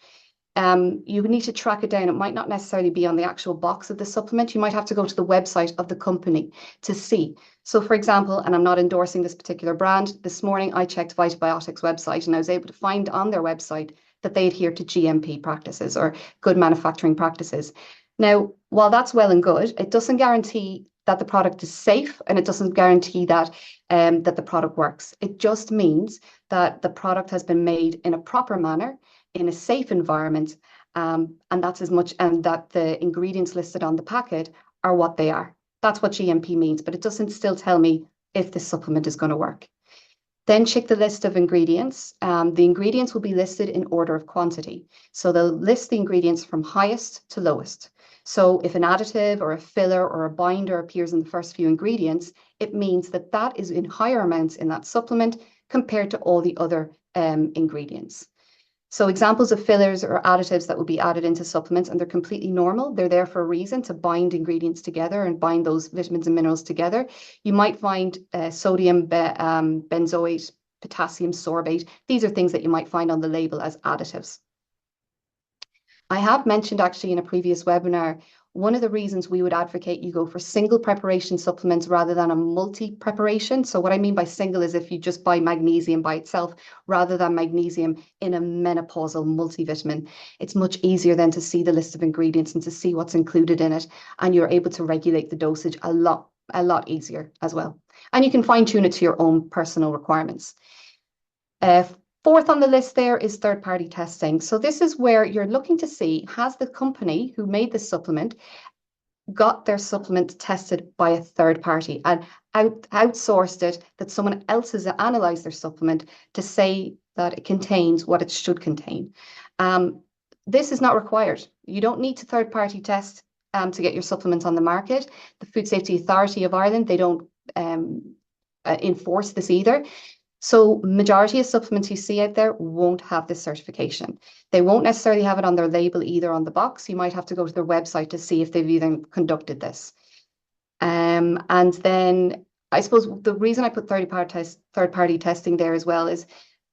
You need to track it down. It might not necessarily be on the actual box of the supplement. You might have to go to the website of the company to see. So for example, and I'm not endorsing this particular brand, this morning I checked Vitabiotics' website and I was able to find on their website that they adhere to GMP practices, or good manufacturing practices. Now, while that's well and good, it doesn't guarantee that the product is safe, and it doesn't guarantee that the product works. It just means that the product has been made in a proper manner, in a safe environment, and that's as much, and that the ingredients listed on the packet are what they are. That's what GMP means, but it doesn't still tell me if this supplement is going to work. Then check the list of ingredients. The ingredients will be listed in order of quantity. So they'll list the ingredients from highest to lowest. So if an additive or a filler or a binder appears in the first few ingredients, it means that that is in higher amounts in that supplement compared to all the other ingredients. So examples of fillers or additives that will be added into supplements, and they're completely normal. They're there for a reason, to bind ingredients together and bind those vitamins and minerals together. You might find sodium benzoate, potassium sorbate. These are things that you might find on the label as additives. I have mentioned actually in a previous webinar, one of the reasons we would advocate you go for single preparation supplements rather than a multi-preparation. So what I mean by single is if you just buy magnesium by itself rather than magnesium in a menopausal multivitamin. It's much easier then to see the list of ingredients and to see what's included in it, and you're able to regulate the dosage a lot easier as well. And you can fine tune it to your own personal requirements. Fourth on the list there is third-party testing. So this is where you're looking to see, has the company who made the supplement got their supplement tested by a third party and outsourced it, that someone else has analyzed their supplement to say that it contains what it should contain. This is not required. You don't need to third-party test to get your supplements on the market. The Food Safety Authority of Ireland, they don't enforce this either. So majority of supplements you see out there won't have this certification. They won't necessarily have it on their label either on the box. You might have to go to their website to see if they've even conducted this. And then I suppose the reason I put third-party testing there as well is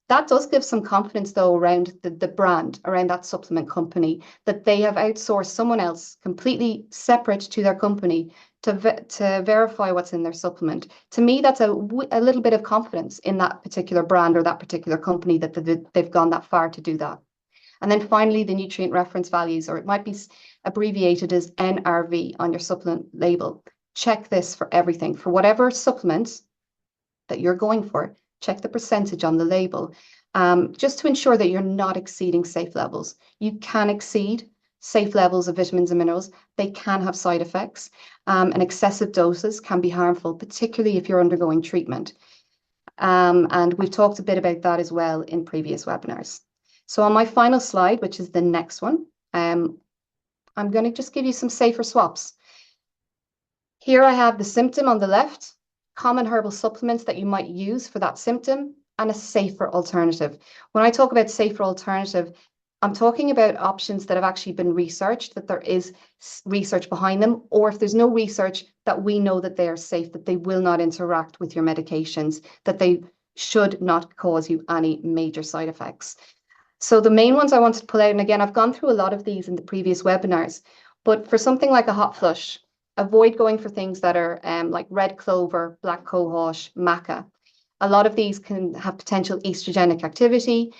that does give some confidence though around the brand, around that supplement company, that they have outsourced someone else completely separate to their company to verify what's in their supplement. To me, that's a little bit of confidence in that particular brand or that particular company that they've gone that far to do that. And then finally, the nutrient reference values, or it might be abbreviated as NRV on your supplement label. Check this for everything. For whatever supplements that you're going for, check the percentage on the label, just to ensure that you're not exceeding safe levels. You can exceed safe levels of vitamins and minerals. They can have side effects, and excessive doses can be harmful, particularly if you're undergoing treatment. And we've talked a bit about that as well in previous webinars. So on my final slide, which is the next one, I'm going to just give you some safer swaps. Here I have the symptom on the left, common herbal supplements that you might use for that symptom, and a safer alternative. When I talk about safer alternative, I'm talking about options that have actually been researched, that there is research behind them, or if there's no research, that we know that they are safe, that they will not interact with your medications, that they should not cause you any major side effects. So the main ones I wanted to pull out, and again, I've gone through a lot of these in the previous webinars. But for something like a hot flush, avoid going for things that are like red clover, black cohosh, maca. A lot of these can have potential estrogenic activity.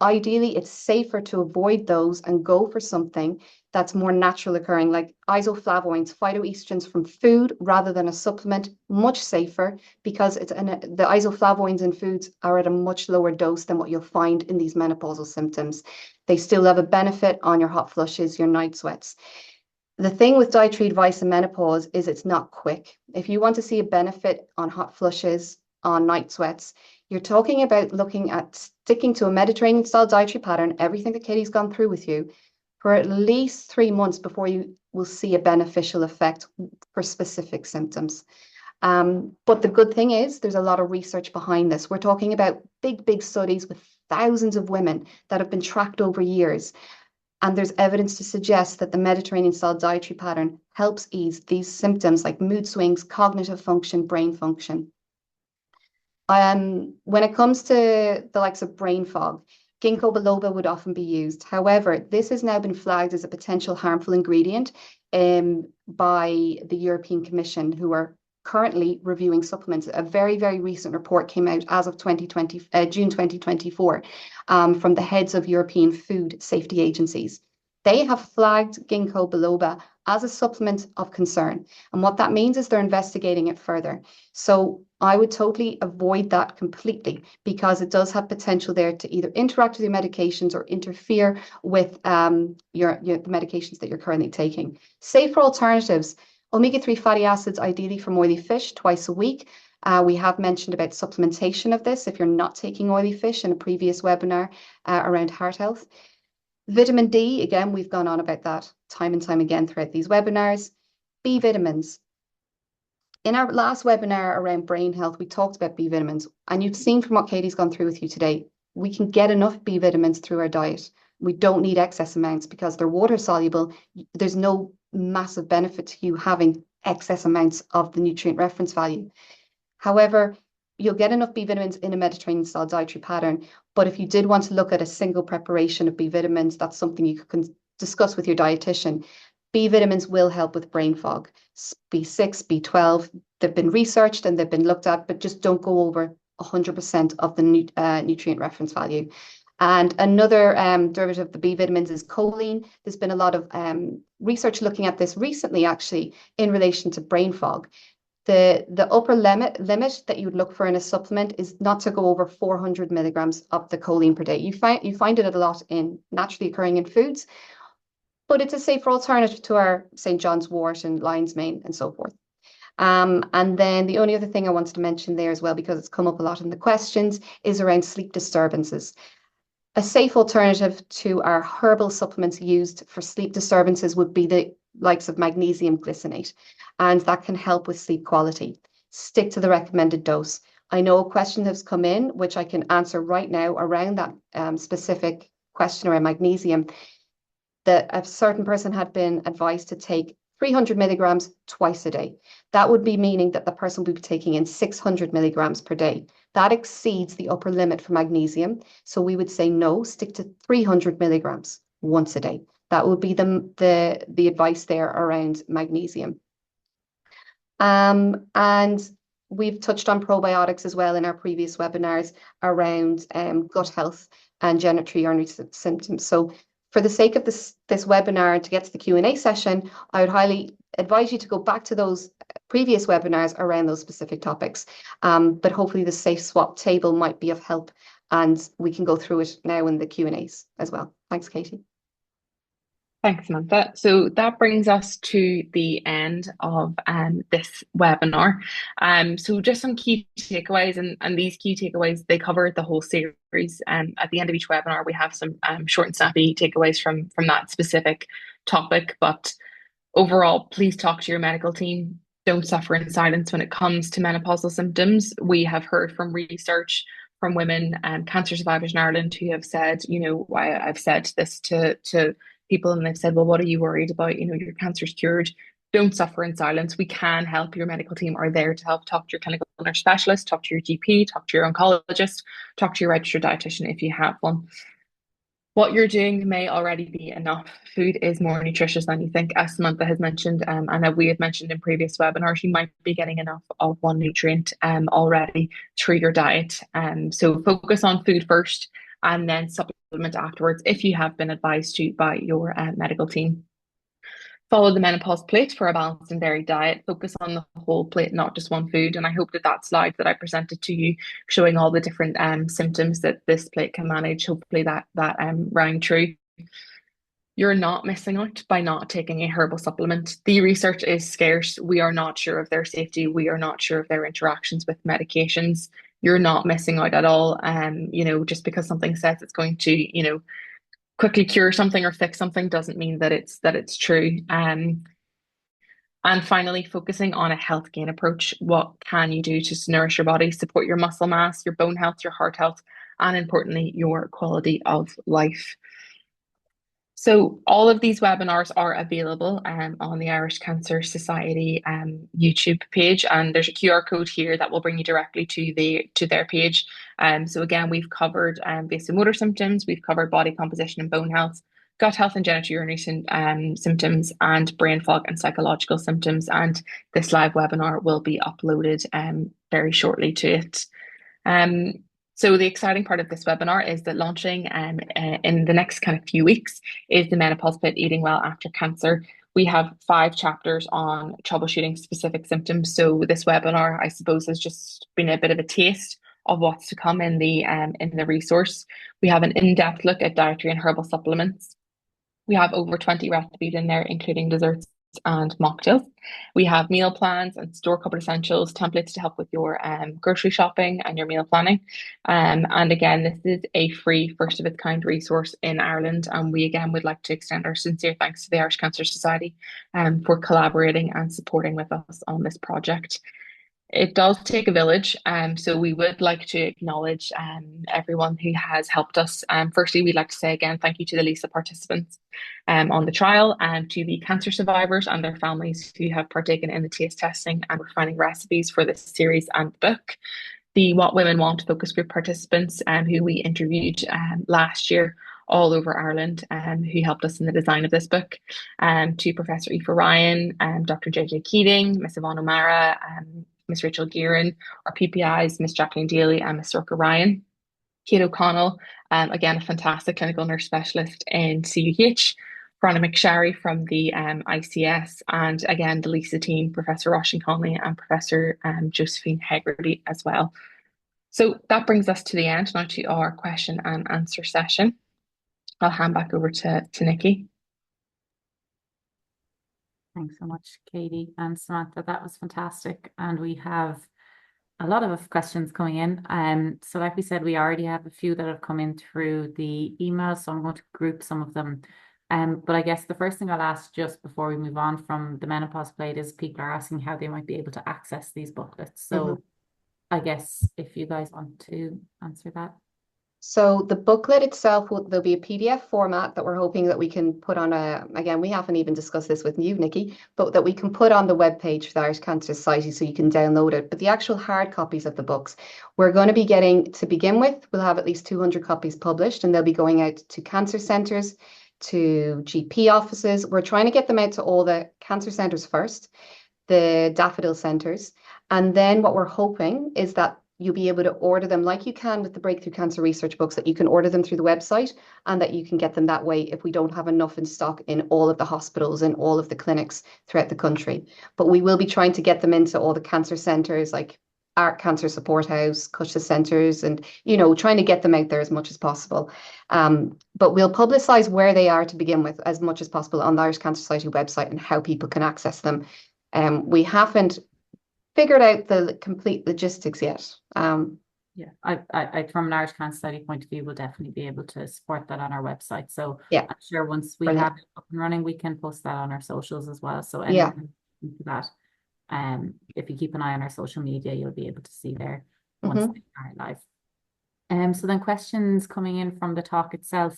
Ideally it's safer to avoid those and go for something that's more natural occurring, like isoflavones, phytoestrogens from food rather than a supplement, much safer because the isoflavones in foods are at a much lower dose than what you'll find in these menopausal symptoms. They still have a benefit on your hot flushes, your night sweats. The thing with dietary advice in menopause is it's not quick. If you want to see a benefit on hot flushes, on night sweats, you're talking about looking at sticking to a Mediterranean style dietary pattern, everything that Katie's gone through with you, for at least 3 months before you will see a beneficial effect for specific symptoms. But the good thing is there's a lot of research behind this. We're talking about big, big studies with thousands of women that have been tracked over years. And there's evidence to suggest that the Mediterranean style dietary pattern helps ease these symptoms like mood swings, cognitive function, brain function. When it comes to the likes of brain fog, ginkgo biloba would often be used. However, this has now been flagged as a potential harmful ingredient by the European Commission, who are currently reviewing supplements. A very, very recent report came out as of June 2024 from the heads of European food safety agencies. They have flagged ginkgo biloba as a supplement of concern. And what that means is they're investigating it further. So I would totally avoid that completely because it does have potential there to either interact with your medications or interfere with the medications that you're currently taking. Safer alternatives, omega-3 fatty acids, ideally from oily fish twice a week. We have mentioned about supplementation of this if you're not taking oily fish in a previous webinar around heart health. Vitamin D, again, we've gone on about that time and time again throughout these webinars. B vitamins. In our last webinar around brain health, we talked about B vitamins, and you've seen from what Katie's gone through with you today, we can get enough B vitamins through our diet. We don't need excess amounts because they're water soluble. There's no massive benefit to you having excess amounts of the nutrient reference value. However, you'll get enough B vitamins in a Mediterranean style dietary pattern. But if you did want to look at a single preparation of B vitamins, that's something you could discuss with your dietitian. B vitamins will help with brain fog. B6, B12, they've been researched and they've been looked at, but just don't go over 100% of the nutrient reference value. And another derivative of the B vitamins is choline. There's been a lot of research looking at this recently, actually, in relation to brain fog. The upper limit that you would look for in a supplement is not to go over 400 milligrams of the choline per day. You find it a lot in naturally occurring in foods, but it's a safer alternative to our St. John's wort and lion's mane and so forth. And then the only other thing I wanted to mention there as well, because it's come up a lot in the questions, is around sleep disturbances. A safe alternative to our herbal supplements used for sleep disturbances would be the likes of magnesium glycinate, and that can help with sleep quality. Stick to the recommended dose. I know a question has come in, which I can answer right now around that specific question around magnesium, that a certain person had been advised to take 300 milligrams twice a day. That would be meaning that the person would be taking in 600 milligrams per day. That exceeds the upper limit for magnesium. So we would say no, stick to 300 milligrams once a day. That would be the advice there around magnesium. And we've touched on probiotics as well in our previous webinars around gut health and genital urinary symptoms. So for the sake of this webinar, to get to the Q&A session, I would highly advise you to go back to those previous webinars around those specific topics. But hopefully the Safe Swap table might be of help, and we can go through it now in the Q&As as well. Thanks, Katie. Thanks, Samantha. So that brings us to the end of this webinar. So just some key takeaways, and these key takeaways, they cover the whole series. At the end of each webinar, we have some short and snappy takeaways from that specific topic. But overall, please talk to your medical team. Don't suffer in silence when it comes to menopausal symptoms. We have heard from research from women and cancer survivors in Ireland who have said, you know, why I've said this to people, and they've said, well, what are you worried about? You know, your cancer's cured. Don't suffer in silence. We can help. Your medical team are there to help. Talk to your clinical nurse specialist, talk to your GP, talk to your oncologist, talk to your registered dietitian if you have one. What you're doing may already be enough. Food is more nutritious than you think, as Samantha has mentioned, and as we had mentioned in previous webinars, you might be getting enough of one nutrient already through your diet. So focus on food first and then supplement afterwards if you have been advised to by your medical team. Follow the menopause plate for a balanced and varied diet. Focus on the whole plate, not just one food. And I hope that that slide that I presented to you, showing all the different symptoms that this plate can manage, hopefully that rang true. You're not missing out by not taking a herbal supplement. The research is scarce. We are not sure of their safety. We are not sure of their interactions with medications. You're not missing out at all. Just because something says it's going to, quickly cure something or fix something doesn't mean that it's true. And finally, focusing on a health gain approach. What can you do to nourish your body, support your muscle mass, your bone health, your heart health, and importantly, your quality of life? So all of these webinars are available on the Irish Cancer Society YouTube page, and there's a QR code here that will bring you directly to their page. So again, we've covered vasomotor symptoms, we've covered body composition and bone health, gut health and genitourinary symptoms, and brain fog and psychological symptoms. And this live webinar will be uploaded very shortly to it. So the exciting part of this webinar is that launching in the next kind of few weeks is the Menopause Fit Eating Well After Cancer. We have 5 chapters on troubleshooting specific symptoms. So this webinar, I suppose, has just been a bit of a taste of what's to come in the resource. We have an in-depth look at dietary and herbal supplements. We have over 20 recipes in there, including desserts and mocktails. We have meal plans and store cupboard essentials, templates to help with your grocery shopping and your meal planning. And again, this is a free, first of its kind resource in Ireland. And we again would like to extend our sincere thanks to the Irish Cancer Society for collaborating and supporting with us on this project. It does take a village, so we would like to acknowledge everyone who has helped us. Firstly, we'd like to say again thank you to the LISA participants on the trial, and to the cancer survivors and their families who have partaken in the taste testing and refining recipes for this series and book. The What Women Want focus group participants who we interviewed last year all over Ireland, who helped us in the design of this book, to Professor Aoife Ryan, Dr. JJ Keating, Miss Yvonne O'Mara, Miss Rachel Gearan, our PPIs, Miss Jacqueline Daly and Miss Sorka Ryan. Kate O'Connell, again, a fantastic clinical nurse specialist in CUH. Bronagh McSherry from the ICS, and again, the LISA team, Professor Roshan Conley and Professor Josephine Hegarty as well. So that brings us to the end, now to our question and answer session. I'll hand back over to Nikki. Thanks so much, Katie and Samantha. That was fantastic. And we have a lot of questions coming in. So like we said, we already have a few that have come in through the email, so I'm going to group some of them. But I guess the first thing I'll ask just before we move on from the menopause plate is people are asking how they might be able to access these booklets. So I guess if you guys want to answer that. So the booklet itself, there'll be a PDF format that we're hoping that we can put on again, we haven't even discussed this with you, Nikki, but that we can put on the webpage for the Irish Cancer Society so you can download it. But the actual hard copies of the books, we're going to be getting, to begin with, we'll have at least 200 copies published, and they'll be going out to cancer centres, to GP offices. We're trying to get them out to all the cancer centres first, the daffodil centres. And then what we're hoping is that you'll be able to order them like you can with the Breakthrough Cancer Research books, that you can order them through the website and that you can get them that way if we don't have enough in stock in all of the hospitals and all of the clinics throughout the country. But we will be trying to get them into all the cancer centres like Art Cancer Support House, Cusha centres, and, trying to get them out there as much as possible. But we'll publicise where they are to begin with as much as possible on the Irish Cancer Society website and how people can access them. We haven't figured out the complete logistics yet. Yeah, I from an Irish Cancer Society point of view, we'll definitely be able to support that on our website. So yeah, I'm sure once we brilliant. have it up and running, we can post that on our socials as well. So Yeah, anyone into that, if you keep an eye on our social media, you'll be able to see there once they are live. So then questions coming in from the talk itself.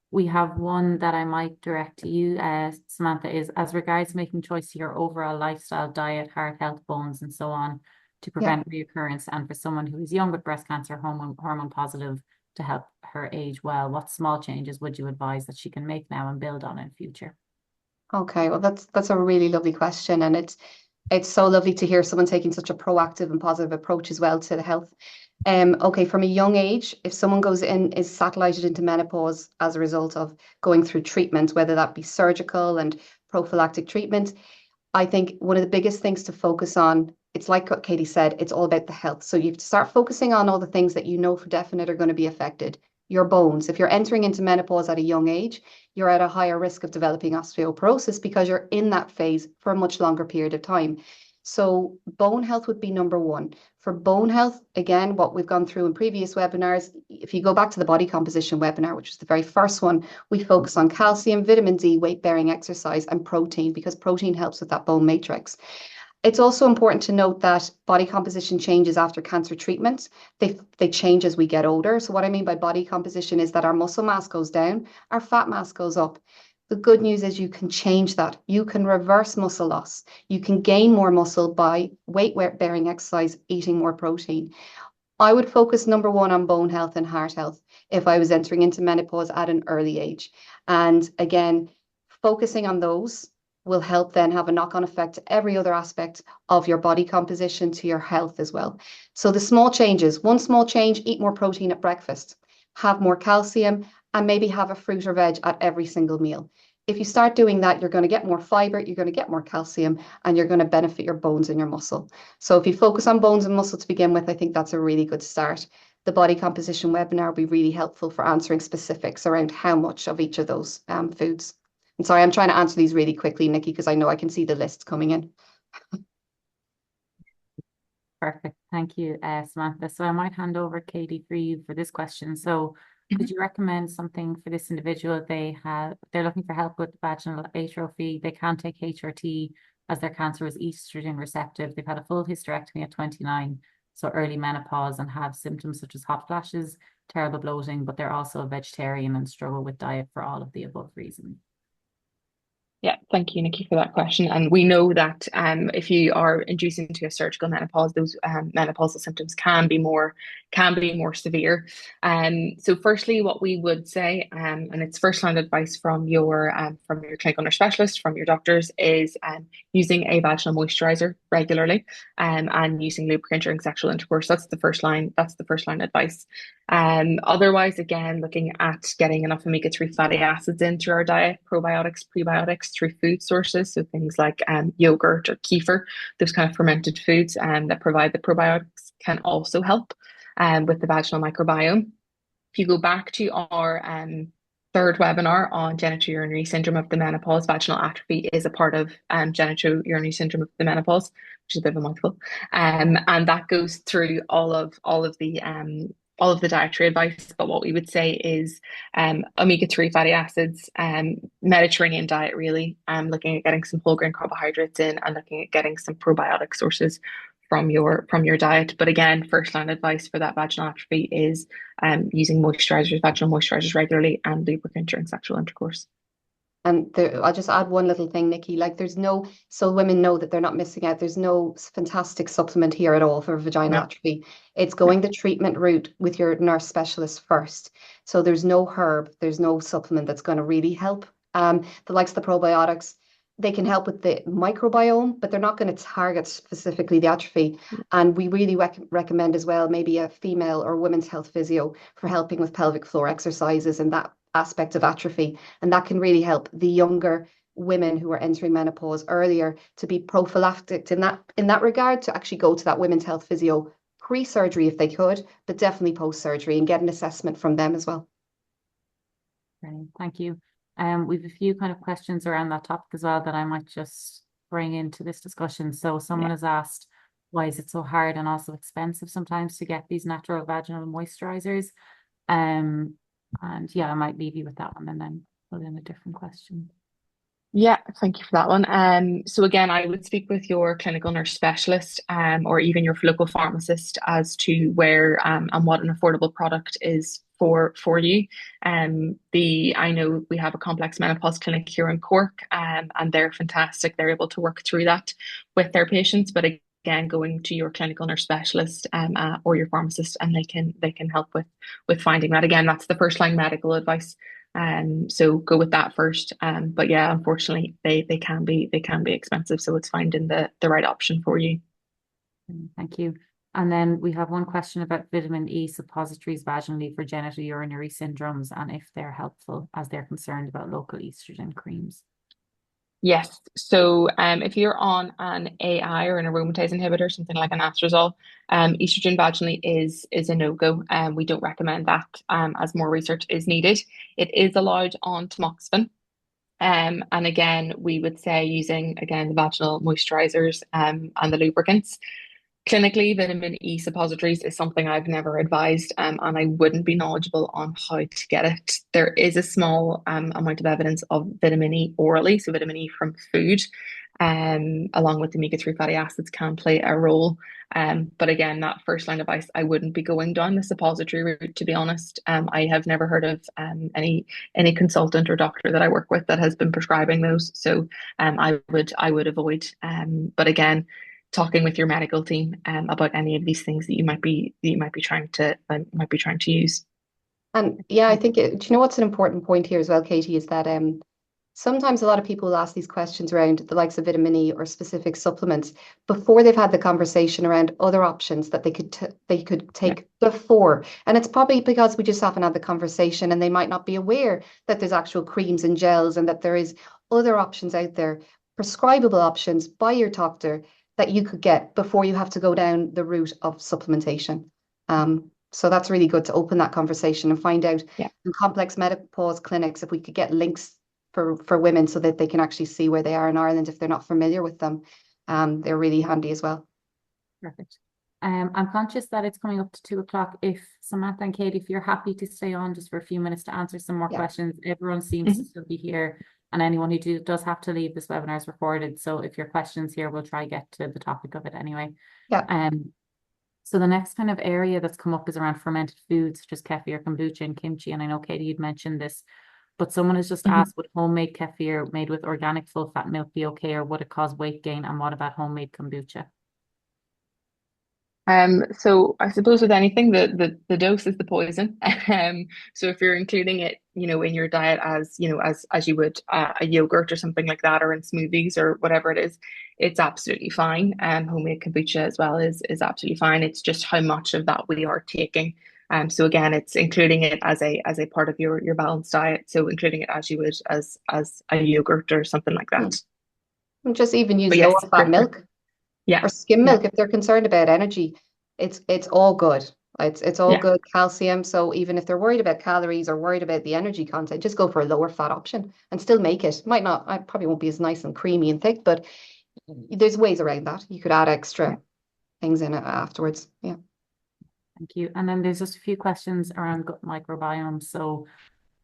We have one that I might direct to you, Samantha, is as regards making choice to your overall lifestyle, diet, heart health, bones, and so on to prevent reoccurrence, and for someone who is young with breast cancer, hormone positive, to help her age well? What small changes would you advise that she can make now and build on in future? Okay, well that's a really lovely question, and it's so lovely to hear someone taking such a proactive and positive approach as well to the health. Okay, from a young age, if someone goes in, is satellited into menopause as a result of going through treatment, whether that be surgical and prophylactic treatment, I think one of the biggest things to focus on, it's like what Katie said, it's all about the health. So you have to start focusing on all the things that you know for definite are going to be affected. Your bones. If you're entering into menopause at a young age, you're at a higher risk of developing osteoporosis because you're in that phase for a much longer period of time. So bone health would be number one. For bone health, again, what we've gone through in previous webinars, if you go back to the body composition webinar, which was the very first one, we focus on calcium, vitamin D, weight-bearing exercise, and protein because protein helps with that bone matrix. It's also important to note that body composition changes after cancer treatment. They change as we get older. So what I mean by body composition is that our muscle mass goes down, our fat mass goes up. The good news is you can change that. You can reverse muscle loss. You can gain more muscle by weight-bearing exercise, eating more protein. I would focus number one on bone health and heart health if I was entering into menopause at an early age. And again, focusing on those will help then have a knock-on effect to every other aspect of your body composition, to your health as well. So the small changes, one small change, eat more protein at breakfast, have more calcium, and maybe have a fruit or veg at every single meal. If you start doing that, you're going to get more fiber, you're going to get more calcium, and you're going to benefit your bones and your muscle. So if you focus on bones and muscle to begin with, I think that's a really good start. The body composition webinar will be really helpful for answering specifics around how much of each of those foods. And sorry, I'm trying to answer these really quickly, Nikki, because I know I can see the lists coming in. Perfect. Thank you, Samantha. So I might hand over, Katie, for you for this question. So Mhm. could you recommend something for this individual? They're looking for help with vaginal atrophy. They can't take HRT as their cancer is estrogen receptive. They've had a full hysterectomy at 29, so early menopause, and have symptoms such as hot flashes, terrible bloating, but they're also a vegetarian and struggle with diet for all of the above reasons. Yeah, thank you, Nikki, for that question. And we know that if you are inducing to a surgical menopause, those menopausal symptoms can be more severe. So, firstly, what we would say, and it's first line advice from your clinical nurse specialist, from your doctors, is using a vaginal moisturizer regularly, and using lubricant during sexual intercourse. That's the first line. That's the first line advice. Otherwise, again, looking at getting enough omega-3 fatty acids into our diet, probiotics, prebiotics through food sources. So things like yogurt or kefir, those kind of fermented foods that provide the probiotics can also help with the vaginal microbiome. If you go back to our third webinar on genitourinary syndrome of the menopause, vaginal atrophy is a part of genitourinary syndrome of the menopause, which is a bit of a mouthful. And that goes through all of the dietary advice. But what we would say is omega-3 fatty acids, Mediterranean diet really, looking at getting some whole grain carbohydrates in and looking at getting some probiotic sources from your diet. But again, first line advice for that vaginal atrophy is using vaginal moisturizers regularly, and lubricant during sexual intercourse. And I'll just add one little thing, Nikki. Like, there's no, so women know that they're not missing out. There's no fantastic supplement here at all for vaginal No, atrophy. It's no. going the treatment route with your nurse specialist first. So there's no herb, there's no supplement that's going to really help. The likes of the probiotics, they can help with the microbiome, but they're not going to target specifically the atrophy. And we really recommend as well maybe a female or women's health physio for helping with pelvic floor exercises and that aspect of atrophy. And that can really help the younger women who are entering menopause earlier to be prophylactic in that regard, to actually go to that women's health physio pre-surgery if they could, but definitely post-surgery, and get an assessment from them as well. Brilliant. Thank you. We've a few kind of questions around that topic as well that I might just bring into this discussion. So someone Yeah. has asked, why is it so hard and also expensive sometimes to get these natural vaginal moisturizers? And yeah, I might leave you with that one and then put in a different question. Yeah, thank you for that one. So again, I would speak with your clinical nurse specialist, or even your local pharmacist as to where and what an affordable product is for you. I know we have a complex menopause clinic here in Cork, and they're fantastic. They're able to work through that with their patients. But again, going to your clinical nurse specialist or your pharmacist, and they can help with finding that. Again, that's the first line medical advice. So go with that first. But yeah, unfortunately, they can be expensive. So it's finding the right option for you. Thank you. And then we have one question about vitamin E suppositories vaginally for genitourinary syndromes and if they're helpful as they're concerned about local estrogen creams. Yes. So if you're on an AI or an aromatase inhibitor, something like an anastrozole, estrogen vaginally is a no-go. We don't recommend that as more research is needed. It is allowed on tamoxifen. And again, we would say using again the vaginal moisturizers and the lubricants. Clinically, vitamin E suppositories is something I've never advised, and I wouldn't be knowledgeable on how to get it. There is a small amount of evidence of vitamin E orally, so vitamin E from food, along with omega-3 fatty acids can play a role. But again, that first line advice, I wouldn't be going down the suppository route, to be honest. I have never heard of any consultant or doctor that I work with that has been prescribing those. So I would avoid. But again, talking with your medical team about any of these things that you might be trying to use. And yeah, I think do you know what's an important point here as well, Katie, is that sometimes a lot of people will ask these questions around the likes of vitamin E or specific supplements before they've had the conversation around other options that they could Yeah. take before. And it's probably because we just haven't had the conversation and they might not be aware that there's actual creams and gels and that there is other options out there, prescribable options by your doctor that you could get before you have to go down the route of supplementation. So that's really good to open that conversation and find out Yeah. in complex menopause clinics if we could get links for women so that they can actually see where they are in Ireland if they're not familiar with them. They're really handy as well. Perfect. I'm conscious that it's coming up to 2 o'clock. If Samantha and Katie, if you're happy to stay on just for a few minutes to answer some more Yeah. questions, everyone seems to Mhm. still be here. And anyone who does have to leave, this webinar is recorded. So if your question's here, we'll try get to the topic of it anyway. Yeah. So the next kind of area that's come up is around fermented foods, such as kefir, kombucha, and kimchi. And I know, Katie, you'd mentioned this, but someone has just Mhm. asked, would homemade kefir made with organic full fat milk be okay, or would it cause weight gain? And what about homemade kombucha? So I suppose with anything, the dose is the poison. So if you're including it, in your diet as you would a yogurt or something like that, or in smoothies or whatever it is, it's absolutely fine. Homemade kombucha as well is absolutely fine. It's just how much of that we are taking. So again, it's including it as a part of your balanced diet. So including it as you would as a yogurt or something like that. And just even use But lower yes, fat milk yeah, or skim yeah, milk if they're concerned about energy. It's all good. It's all yeah. good calcium. So even if they're worried about calories or worried about the energy content, just go for a lower fat option and still make it. Might not, I probably won't be as nice and creamy and thick, but there's ways around that. You could add Yeah. extra things in it afterwards. Yeah. Thank you. And then there's just a few questions around gut microbiome. So,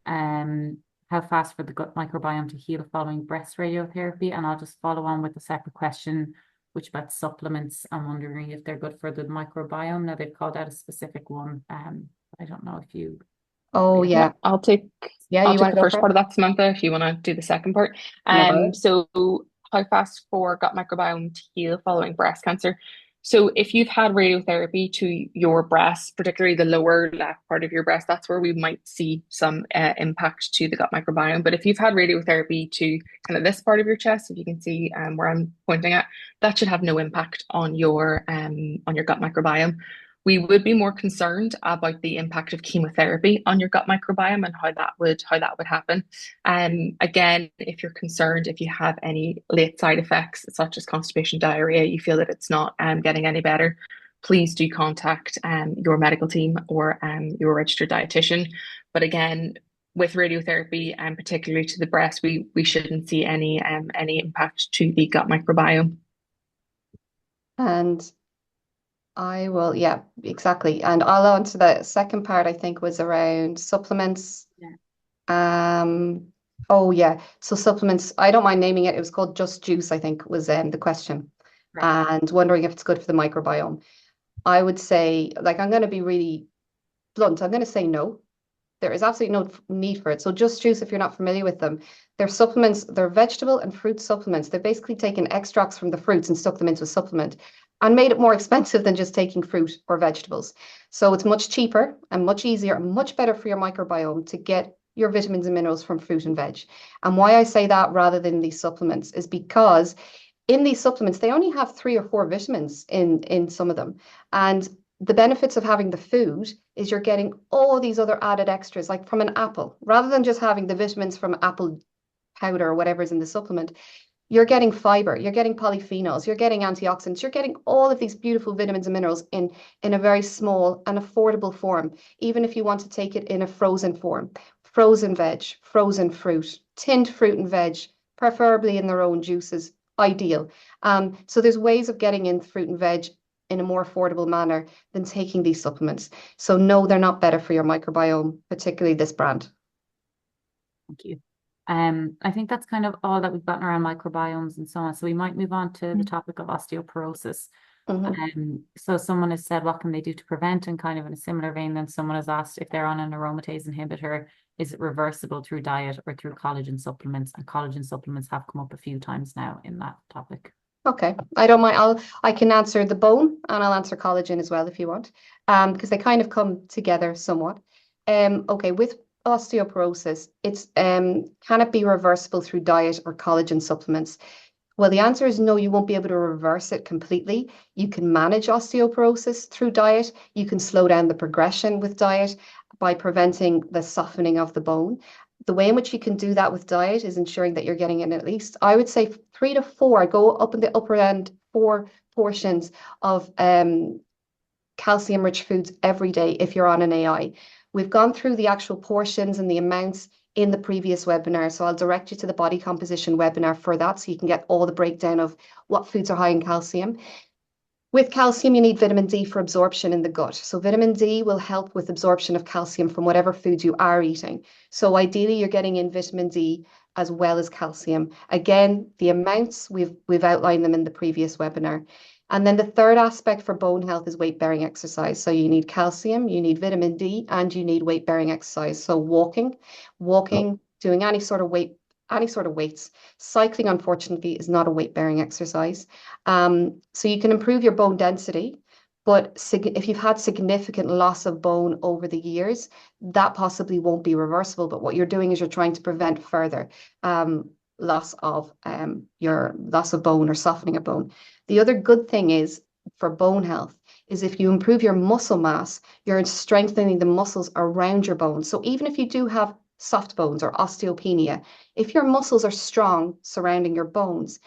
um, how fast for the gut microbiome to heal following breast radiotherapy? And I'll just follow on with a separate question, which about supplements. I'm wondering if they're good for the microbiome. Now they've called out a specific one. I don't know if you Oh, maybe have. Yeah, yeah. I'll take Yeah, I'll you take want to the go first for it? part of that, Samantha, if you want to do the second part. No bother. So how fast for gut microbiome to heal following breast cancer? So if you've had radiotherapy to your breast, particularly the lower left part of your breast, that's where we might see some impact to the gut microbiome. But if you've had radiotherapy to kind of this part of your chest, if you can see where I'm pointing at, that should have no impact on your gut microbiome. We would be more concerned about the impact of chemotherapy on your gut microbiome and how that would happen. Again, if you're concerned, if you have any late side effects such as constipation, diarrhea, you feel that it's not getting any better, please do contact your medical team or your registered dietitian. But again, with radiotherapy and particularly to the breast, we shouldn't see any impact to the gut microbiome. And I will, yeah, exactly. And I'll answer the second part, I think, was around supplements. Yeah. Oh yeah. So supplements, I don't mind naming it. It was called Just Juice, I think, was the question. Right. And wondering if it's good for the microbiome. I would say, like, I'm going to be really blunt. I'm going to say no. There is absolutely no need for it. So Just Juice, if you're not familiar with them, they're supplements, they're vegetable and fruit supplements. They're basically taken extracts from the fruits and stuck them into a supplement. and made it more expensive than just taking fruit or vegetables. So it's much cheaper and much easier and much better for your microbiome to get your vitamins and minerals from fruit and veg. And why I say that rather than these supplements is because in these supplements, they only have 3 or 4 vitamins in some of them. And the benefits of having the food is you're getting all these other added extras, like from an apple, rather than just having the vitamins from apple powder or whatever's in the supplement. You're getting fiber, you're getting polyphenols, you're getting antioxidants, you're getting all of these beautiful vitamins and minerals in a very small and affordable form, even if you want to take it in a frozen form. Frozen veg, frozen fruit, tinned fruit and veg, preferably in their own juices, ideal. So there's ways of getting in fruit and veg in a more affordable manner than taking these supplements. So no, they're not better for your microbiome, particularly this brand. Thank you. I think that's kind of all that we've gotten around microbiomes and so on. So we might move on to the topic of osteoporosis. So someone has said, what can they do to prevent? And kind of in a similar vein, then someone has asked if they're on an aromatase inhibitor, is it reversible through diet or through collagen supplements? And collagen supplements have come up a few times now in that topic. Okay, I don't mind. I can answer the bone and I'll answer collagen as well if you want, because they kind of come together somewhat. Okay, with osteoporosis, it's can it be reversible through diet or collagen supplements? Well, the answer is no, you won't be able to reverse it completely. You can manage osteoporosis through diet. You can slow down the progression with diet by preventing the softening of the bone. The way in which you can do that with diet is ensuring that you're getting in at least, I would say, 3 to 4, go up in the upper end, 4 portions of calcium-rich foods every day if you're on an AI. We've gone through the actual portions and the amounts in the previous webinar. So I'll direct you to the body composition webinar for that so you can get all the breakdown of what foods are high in calcium. With calcium, you need vitamin D for absorption in the gut. So vitamin D will help with absorption of calcium from whatever foods you are eating. So ideally, you're getting in vitamin D as well as calcium. Again, the amounts, we've outlined them in the previous webinar. And then the third aspect for bone health is weight-bearing exercise. So you need calcium, you need vitamin D, and you need weight-bearing exercise. So walking, doing any sort of weights. Cycling, unfortunately, is not a weight-bearing exercise. So you can improve your bone density, but if you've had significant loss of bone over the years, that possibly won't be reversible. But what you're doing is you're trying to prevent further loss of your loss of bone or softening of bone. The other good thing is for bone health is if you improve your muscle mass, you're strengthening the muscles around your bones. So even if you do have soft bones or osteopenia, if your muscles are strong surrounding your bones,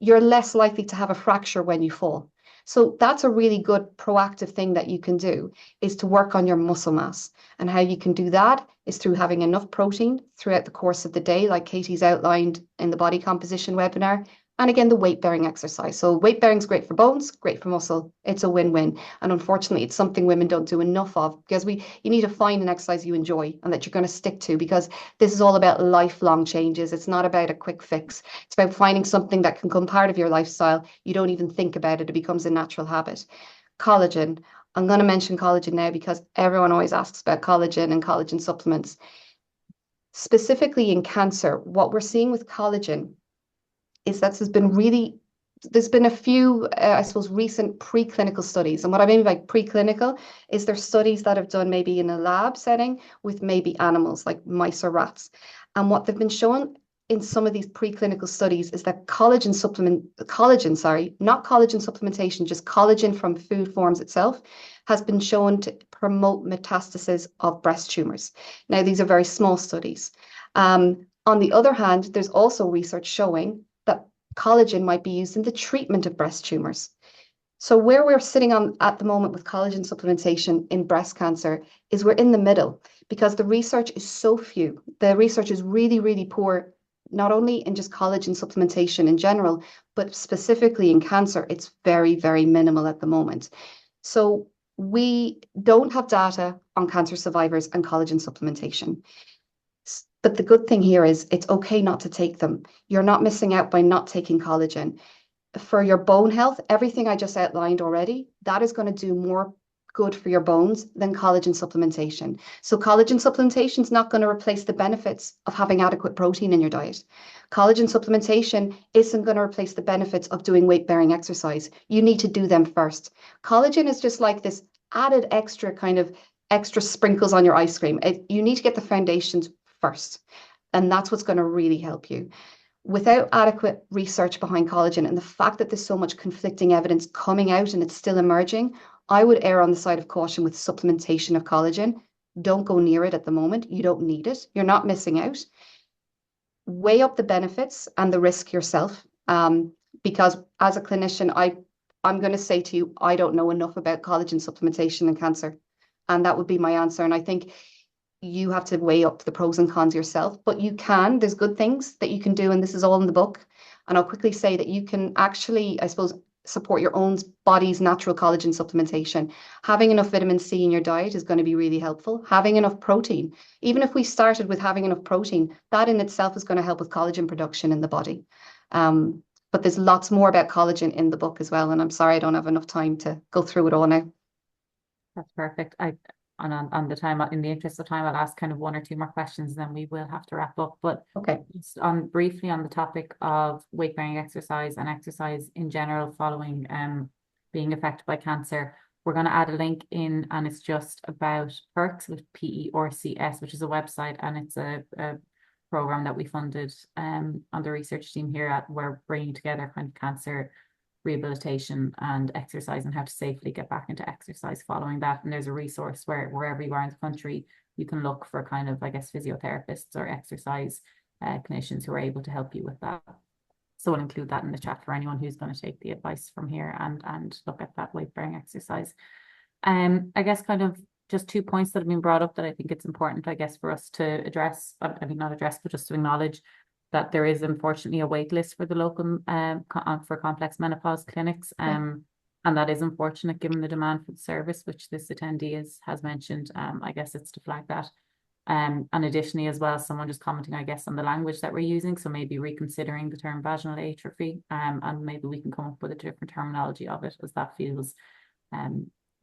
you're less likely to have a fracture when you fall. So that's a really good proactive thing that you can do, is to work on your muscle mass. And how you can do that is through having enough protein throughout the course of the day, like Katie's outlined in the body composition webinar. And again, the weight-bearing exercise. So weight-bearing is great for bones, great for muscle. It's a win-win. And unfortunately, it's something women don't do enough of, because you need to find an exercise you enjoy and that you're going to stick to, because this is all about lifelong changes. It's not about a quick fix. It's about finding something that can become part of your lifestyle. You don't even think about it. It becomes a natural habit. Collagen. I'm going to mention collagen now because everyone always asks about collagen and collagen supplements. Specifically in cancer, what we're seeing with collagen is that there's been a few, I suppose, recent preclinical studies. And what I mean by preclinical is there's studies that have done maybe in a lab setting with maybe animals like mice or rats. And what they've been shown in some of these preclinical studies is that not collagen supplementation, just collagen from food forms itself, has been shown to promote metastasis of breast tumors. Now, these are very small studies. On the other hand, there's also research showing that collagen might be used in the treatment of breast tumors. So where we're sitting on at the moment with collagen supplementation in breast cancer is we're in the middle, because the research is so few. The research is really, really poor, not only in just collagen supplementation in general, but specifically in cancer. It's very, very minimal at the moment. So we don't have data on cancer survivors and collagen supplementation. But the good thing here is it's okay not to take them. You're not missing out by not taking collagen. For your bone health, everything I just outlined already, that is going to do more good for your bones than collagen supplementation. So collagen supplementation is not going to replace the benefits of having adequate protein in your diet. Collagen supplementation isn't going to replace the benefits of doing weight-bearing exercise. You need to do them first. Collagen is just like this added extra kind of extra sprinkles on your ice cream. You need to get the foundations first. And that's what's going to really help you. Without adequate research behind collagen and the fact that there's so much conflicting evidence coming out and it's still emerging, I would err on the side of caution with supplementation of collagen. Don't go near it at the moment. You don't need it. You're not missing out. Weigh up the benefits and the risk yourself. Because as a clinician, I'm going to say to you, I don't know enough about collagen supplementation and cancer. And that would be my answer. And I think you have to weigh up the pros and cons yourself, but there's good things that you can do. And this is all in the book. And I'll quickly say that you can actually, I suppose, support your own body's natural collagen supplementation. Having enough vitamin C in your diet is going to be really helpful. Having enough protein, even if we started with having enough protein, that in itself is going to help with collagen production in the body. But there's lots more about collagen in the book as well. And I'm sorry I don't have enough time to go through it all now. That's perfect. On the time, in the interest of time, I'll ask kind of one or two more questions, and then we will have to wrap up. But okay, just briefly on the topic of weight bearing exercise and exercise in general following being affected by cancer, we're going to add a link in, and it's just about PERCS with PERCS, which is a website, and it's a program that we funded on the research team here we're bringing together kind of cancer rehabilitation and exercise and how to safely get back into exercise following that. And there's a resource where wherever you are in the country, you can look for kind of, I guess, physiotherapists or exercise clinicians who are able to help you with that. So we'll include that in the chat for anyone who's going to take the advice from here and look at that weight bearing exercise. I guess kind of just 2 points that have been brought up that I think it's important, I guess, for us to address, I mean, not address, but just to acknowledge that there is unfortunately a wait list for the local for complex menopause clinics. And that is unfortunate given the demand for the service, which this attendee has mentioned. I guess it's to flag that. And additionally as well, someone just commenting, I guess, on the language that we're using. So maybe reconsidering the term vaginal atrophy, and maybe we can come up with a different terminology of it, as that feels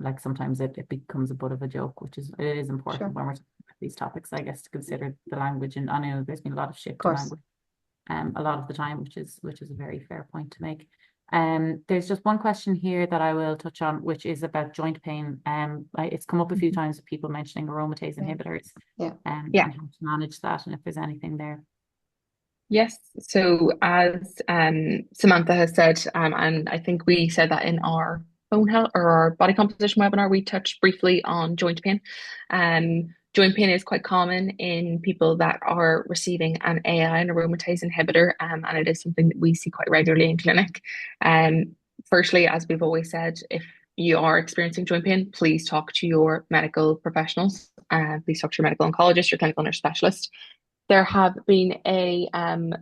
like sometimes it becomes a bit of a joke, which is, it is important when we're talking about these topics, I guess, to consider the language. And I know there's been a lot of shift in language a lot of the time, which is a very fair point to make. There's just one question here that I will touch on, which is about joint pain. It's come up a few times with people mentioning aromatase inhibitors, and how to manage that, and if there's anything there. Yes, so as Samantha has said, and I think we said that in our bone health or our body composition webinar, we touched briefly on joint pain. Joint pain is quite common in people that are receiving an AI, an aromatase inhibitor, and it is something that we see quite regularly in clinic. Firstly, as we've always said, if you are experiencing joint pain, please talk to your medical professionals. Please talk to your medical oncologist, your clinical nurse specialist. There have been a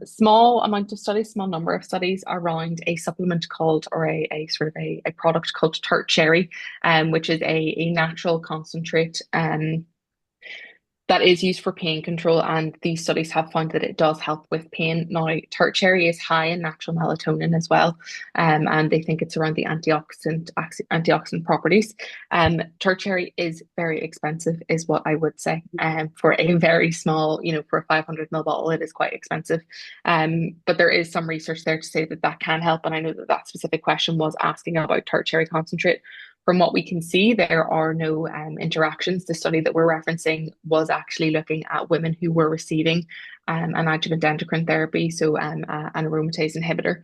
small number of studies around a supplement called, or a sort of a product called tart cherry, which is a natural concentrate that is used for pain control, and these studies have found that it does help with pain. Now, tart cherry is high in natural melatonin as well, and they think it's around the antioxidant properties. Tart cherry is very expensive, is what I would say. For a very small, for a 500 ml bottle, it is quite expensive. But there is some research there to say that that can help, and I know that that specific question was asking about tart cherry concentrate. From what we can see, there are no interactions. The study that we're referencing was actually looking at women who were receiving an adjuvant endocrine therapy, so an aromatase inhibitor.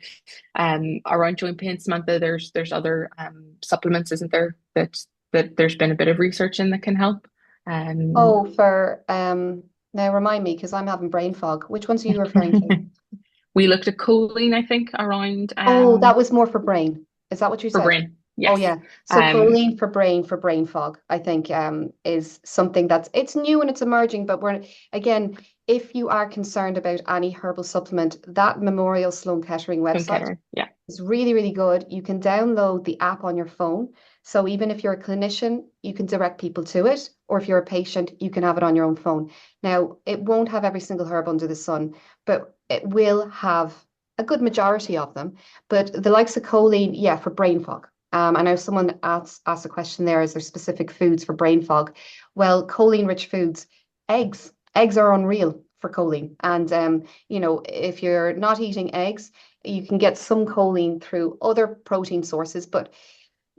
Around joint pain, Samantha, there's other supplements, isn't there, that there's been a bit of research in that can help? Now remind me, because I'm having brain fog. Which ones are you referring to? We looked at choline, I think, around. That was more for brain. Is that what you said? For brain. Yes. Oh yeah. So choline for brain fog, I think, is something it's new and it's emerging, but if you are concerned about any herbal supplement, that Memorial Sloan Kettering website is really, really good. You can download the app on your phone. So even if you're a clinician, you can direct people to it, or if you're a patient, you can have it on your own phone. Now, it won't have every single herb under the sun, but it will have a good majority of them. But the likes of choline, for brain fog. I know someone asked a question there, is there specific foods for brain fog? Well, choline-rich foods, eggs are unreal for choline. And, if you're not eating eggs, you can get some choline through other protein sources, but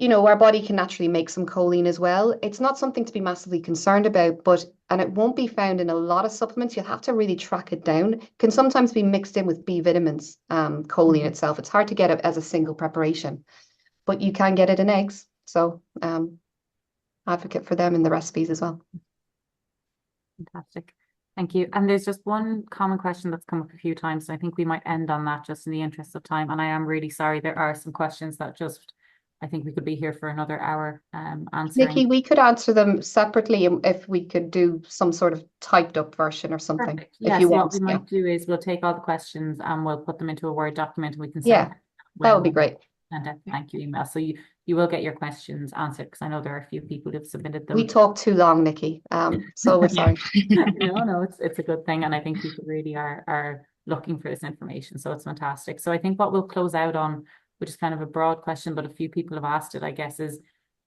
our body can naturally make some choline as well. It's not something to be massively concerned about, and it won't be found in a lot of supplements. You'll have to really track it down. It can sometimes be mixed in with B vitamins, choline itself. It's hard to get it as a single preparation, but you can get it in eggs. So, advocate for them in the recipes as well. Fantastic. Thank you. And there's just one common question that's come up a few times. So I think we might end on that just in the interest of time. And I am really sorry. There are some questions that I think we could be here for another hour answering. Nikki, we could answer them separately if we could do some sort of typed up version or something. Perfect. Yes, if you what we might do is we'll take all the questions and we'll put them into a Word document and we can send that would be great. Send a thank you email. So you will get your questions answered because I know there are a few people who have submitted them. We talked too long, Nikki. So we're sorry. No, it's a good thing. And I think people really are looking for this information. So it's fantastic. So I think what we'll close out on, which is kind of a broad question, but a few people have asked it, I guess, is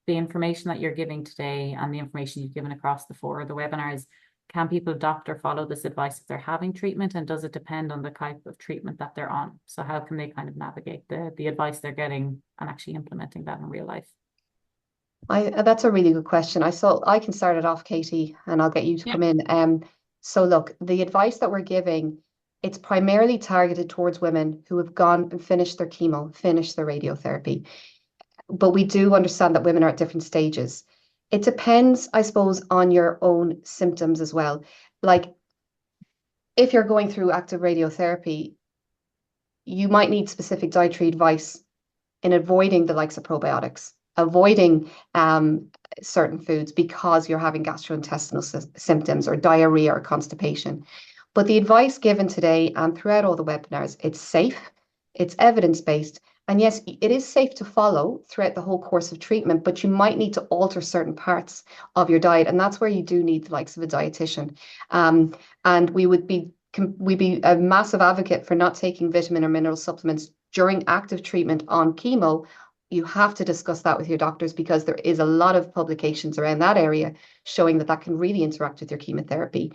the information that you're giving today and the information you've given across the webinars. Can people adopt or follow this advice if they're having treatment, and does it depend on the type of treatment that they're on? So how can they kind of navigate the advice they're getting and actually implementing that in real life? That's a really good question. I can start it off, Katie, and I'll get you to come in. So look, the advice that we're giving, it's primarily targeted towards women who have gone and finished their chemo, finished their radiotherapy. But we do understand that women are at different stages. It depends, I suppose, on your own symptoms as well. Like if you're going through active radiotherapy, you might need specific dietary advice in avoiding the likes of probiotics, avoiding certain foods because you're having gastrointestinal symptoms or diarrhea or constipation. But the advice given today and throughout all the webinars, it's safe, it's evidence-based, and yes, it is safe to follow throughout the whole course of treatment, but you might need to alter certain parts of your diet. And that's where you do need the likes of a dietitian. And we'd be a massive advocate for not taking vitamin or mineral supplements during active treatment on chemo. You have to discuss that with your doctors because there is a lot of publications around that area showing that can really interact with your chemotherapy.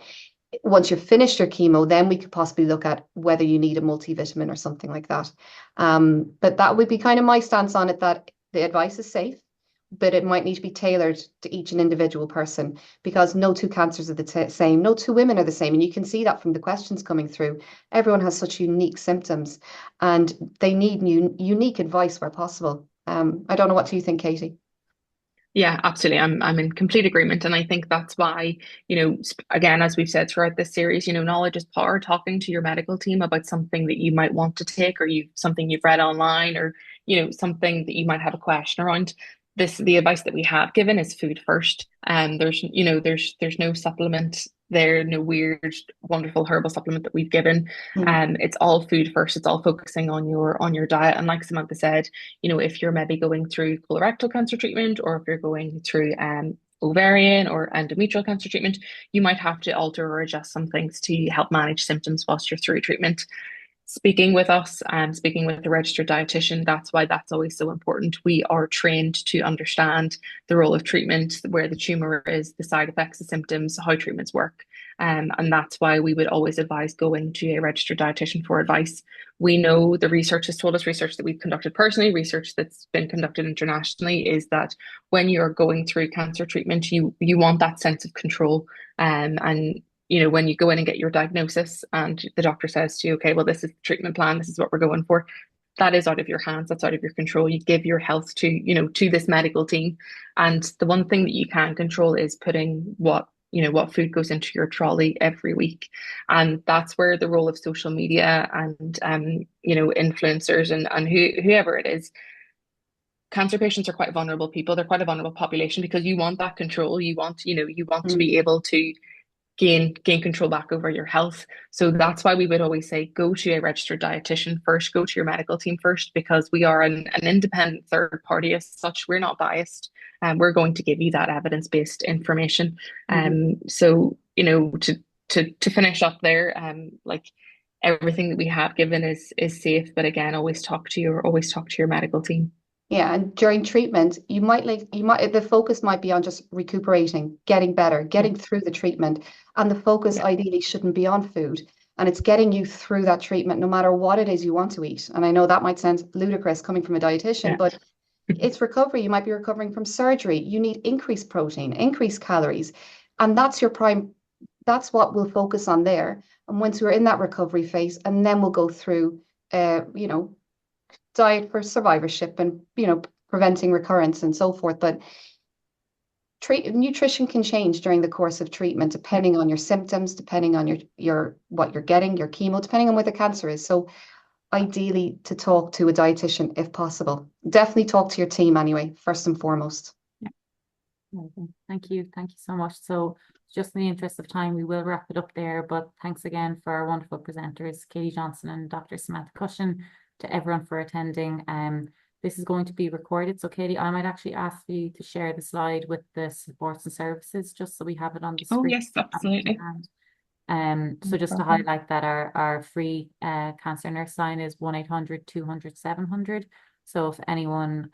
Once you've finished your chemo, then we could possibly look at whether you need a multivitamin or something like that. But that would be kind of my stance on it, that the advice is safe, but it might need to be tailored to each and individual person because no two cancers are the same. No two women are the same. And you can see that from the questions coming through. Everyone has such unique symptoms and they need unique advice where possible. I don't know. What do you think, Katie? Yeah, absolutely. I'm in complete agreement. And I think that's why, again, as we've said throughout this series, knowledge is power. Talking to your medical team about something that you might want to take or something you've read online or, something that you might have a question around. The advice that we have given is food first. There's no supplement there, no weird, wonderful herbal supplement that we've given. It's all food first. It's all focusing on your diet. And like Samantha said, if you're maybe going through colorectal cancer treatment or if you're going through ovarian or endometrial cancer treatment, you might have to alter or adjust some things to help manage symptoms whilst you're through treatment. Speaking with us and speaking with the registered dietitian, that's why that's always so important. We are trained to understand the role of treatment, where the tumor is, the side effects, the symptoms, how treatments work. And that's why we would always advise going to a registered dietitian for advice. We know the research has told us, research that we've conducted personally, research that's been conducted internationally, is that when you're going through cancer treatment, you want that sense of control. And when you go in and get your diagnosis and the doctor says to you, okay, well, this is the treatment plan, this is what we're going for, that is out of your hands, that's out of your control. You give your health to this medical team. And the one thing that you can control is putting what food goes into your trolley every week. And that's where the role of social media and influencers and whoever it is. Cancer patients are quite vulnerable people. They're quite a vulnerable population because you want that control. You want to be able to gain control back over your health. So that's why we would always say go to a registered dietitian first, go to your medical team first, because we are an independent third party as such. We're not biased, and we're going to give you that evidence-based information. So to finish up there, like everything that we have given is safe, but again, always talk to your medical team. Yeah, and during treatment, the focus might be on just recuperating, getting better, Yeah, getting through the treatment. And the focus yeah, ideally shouldn't be on food. And it's getting you through that treatment, no matter what it is you want to eat. And I know that might sound ludicrous coming from a dietitian, Yeah. but it's recovery. You might be recovering from surgery. You need increased protein, increased calories. And that's what we'll focus on there. And once we're in that recovery phase, and then we'll go through, you know, diet for survivorship and, preventing recurrence and so forth. But nutrition can change during the course of treatment, Yeah. depending on your symptoms, depending on your what you're getting, your chemo, depending on what the cancer is. So ideally to talk to a dietitian if possible. Definitely talk to your team anyway, first and foremost. yeah. Amazing. Thank you. Thank you so much. So just in the interest of time, we will wrap it up there. But thanks again for our wonderful presenters, Katie Johnson and Dr. Samantha Cushion, to everyone for attending. This is going to be recorded. So Katie, I might actually ask you to share the slide with the supports and services just so we have it on the Oh, screen. yes, absolutely. So No just to problem. highlight that our free cancer nurse line is 1-800-200-700. So if anyone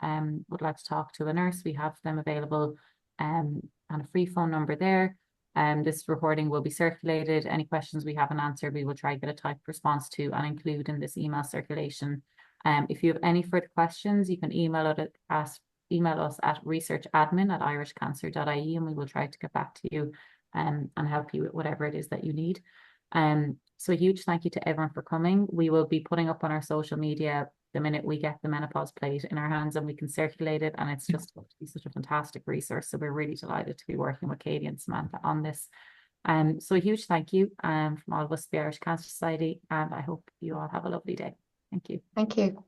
would like to talk to a nurse, we have them available and a free phone number there. This recording will be circulated. Any questions we haven't answered, we will try to get a typed response to and include in this email circulation. If you have any further questions, you can email us at researchadmin@irishcancer.ie and we will try to get back to you and help you with whatever it is that you need. So a huge thank you to everyone for coming. We will be putting up on our social media the minute we get the menopause plate in our hands and we can circulate it. And it's just going to be such a fantastic resource. So we're really delighted to be working with Katie and Samantha on this. So a huge thank you from all of us, the Irish Cancer Society, and I hope you all have a lovely day. Thank you. Thank you.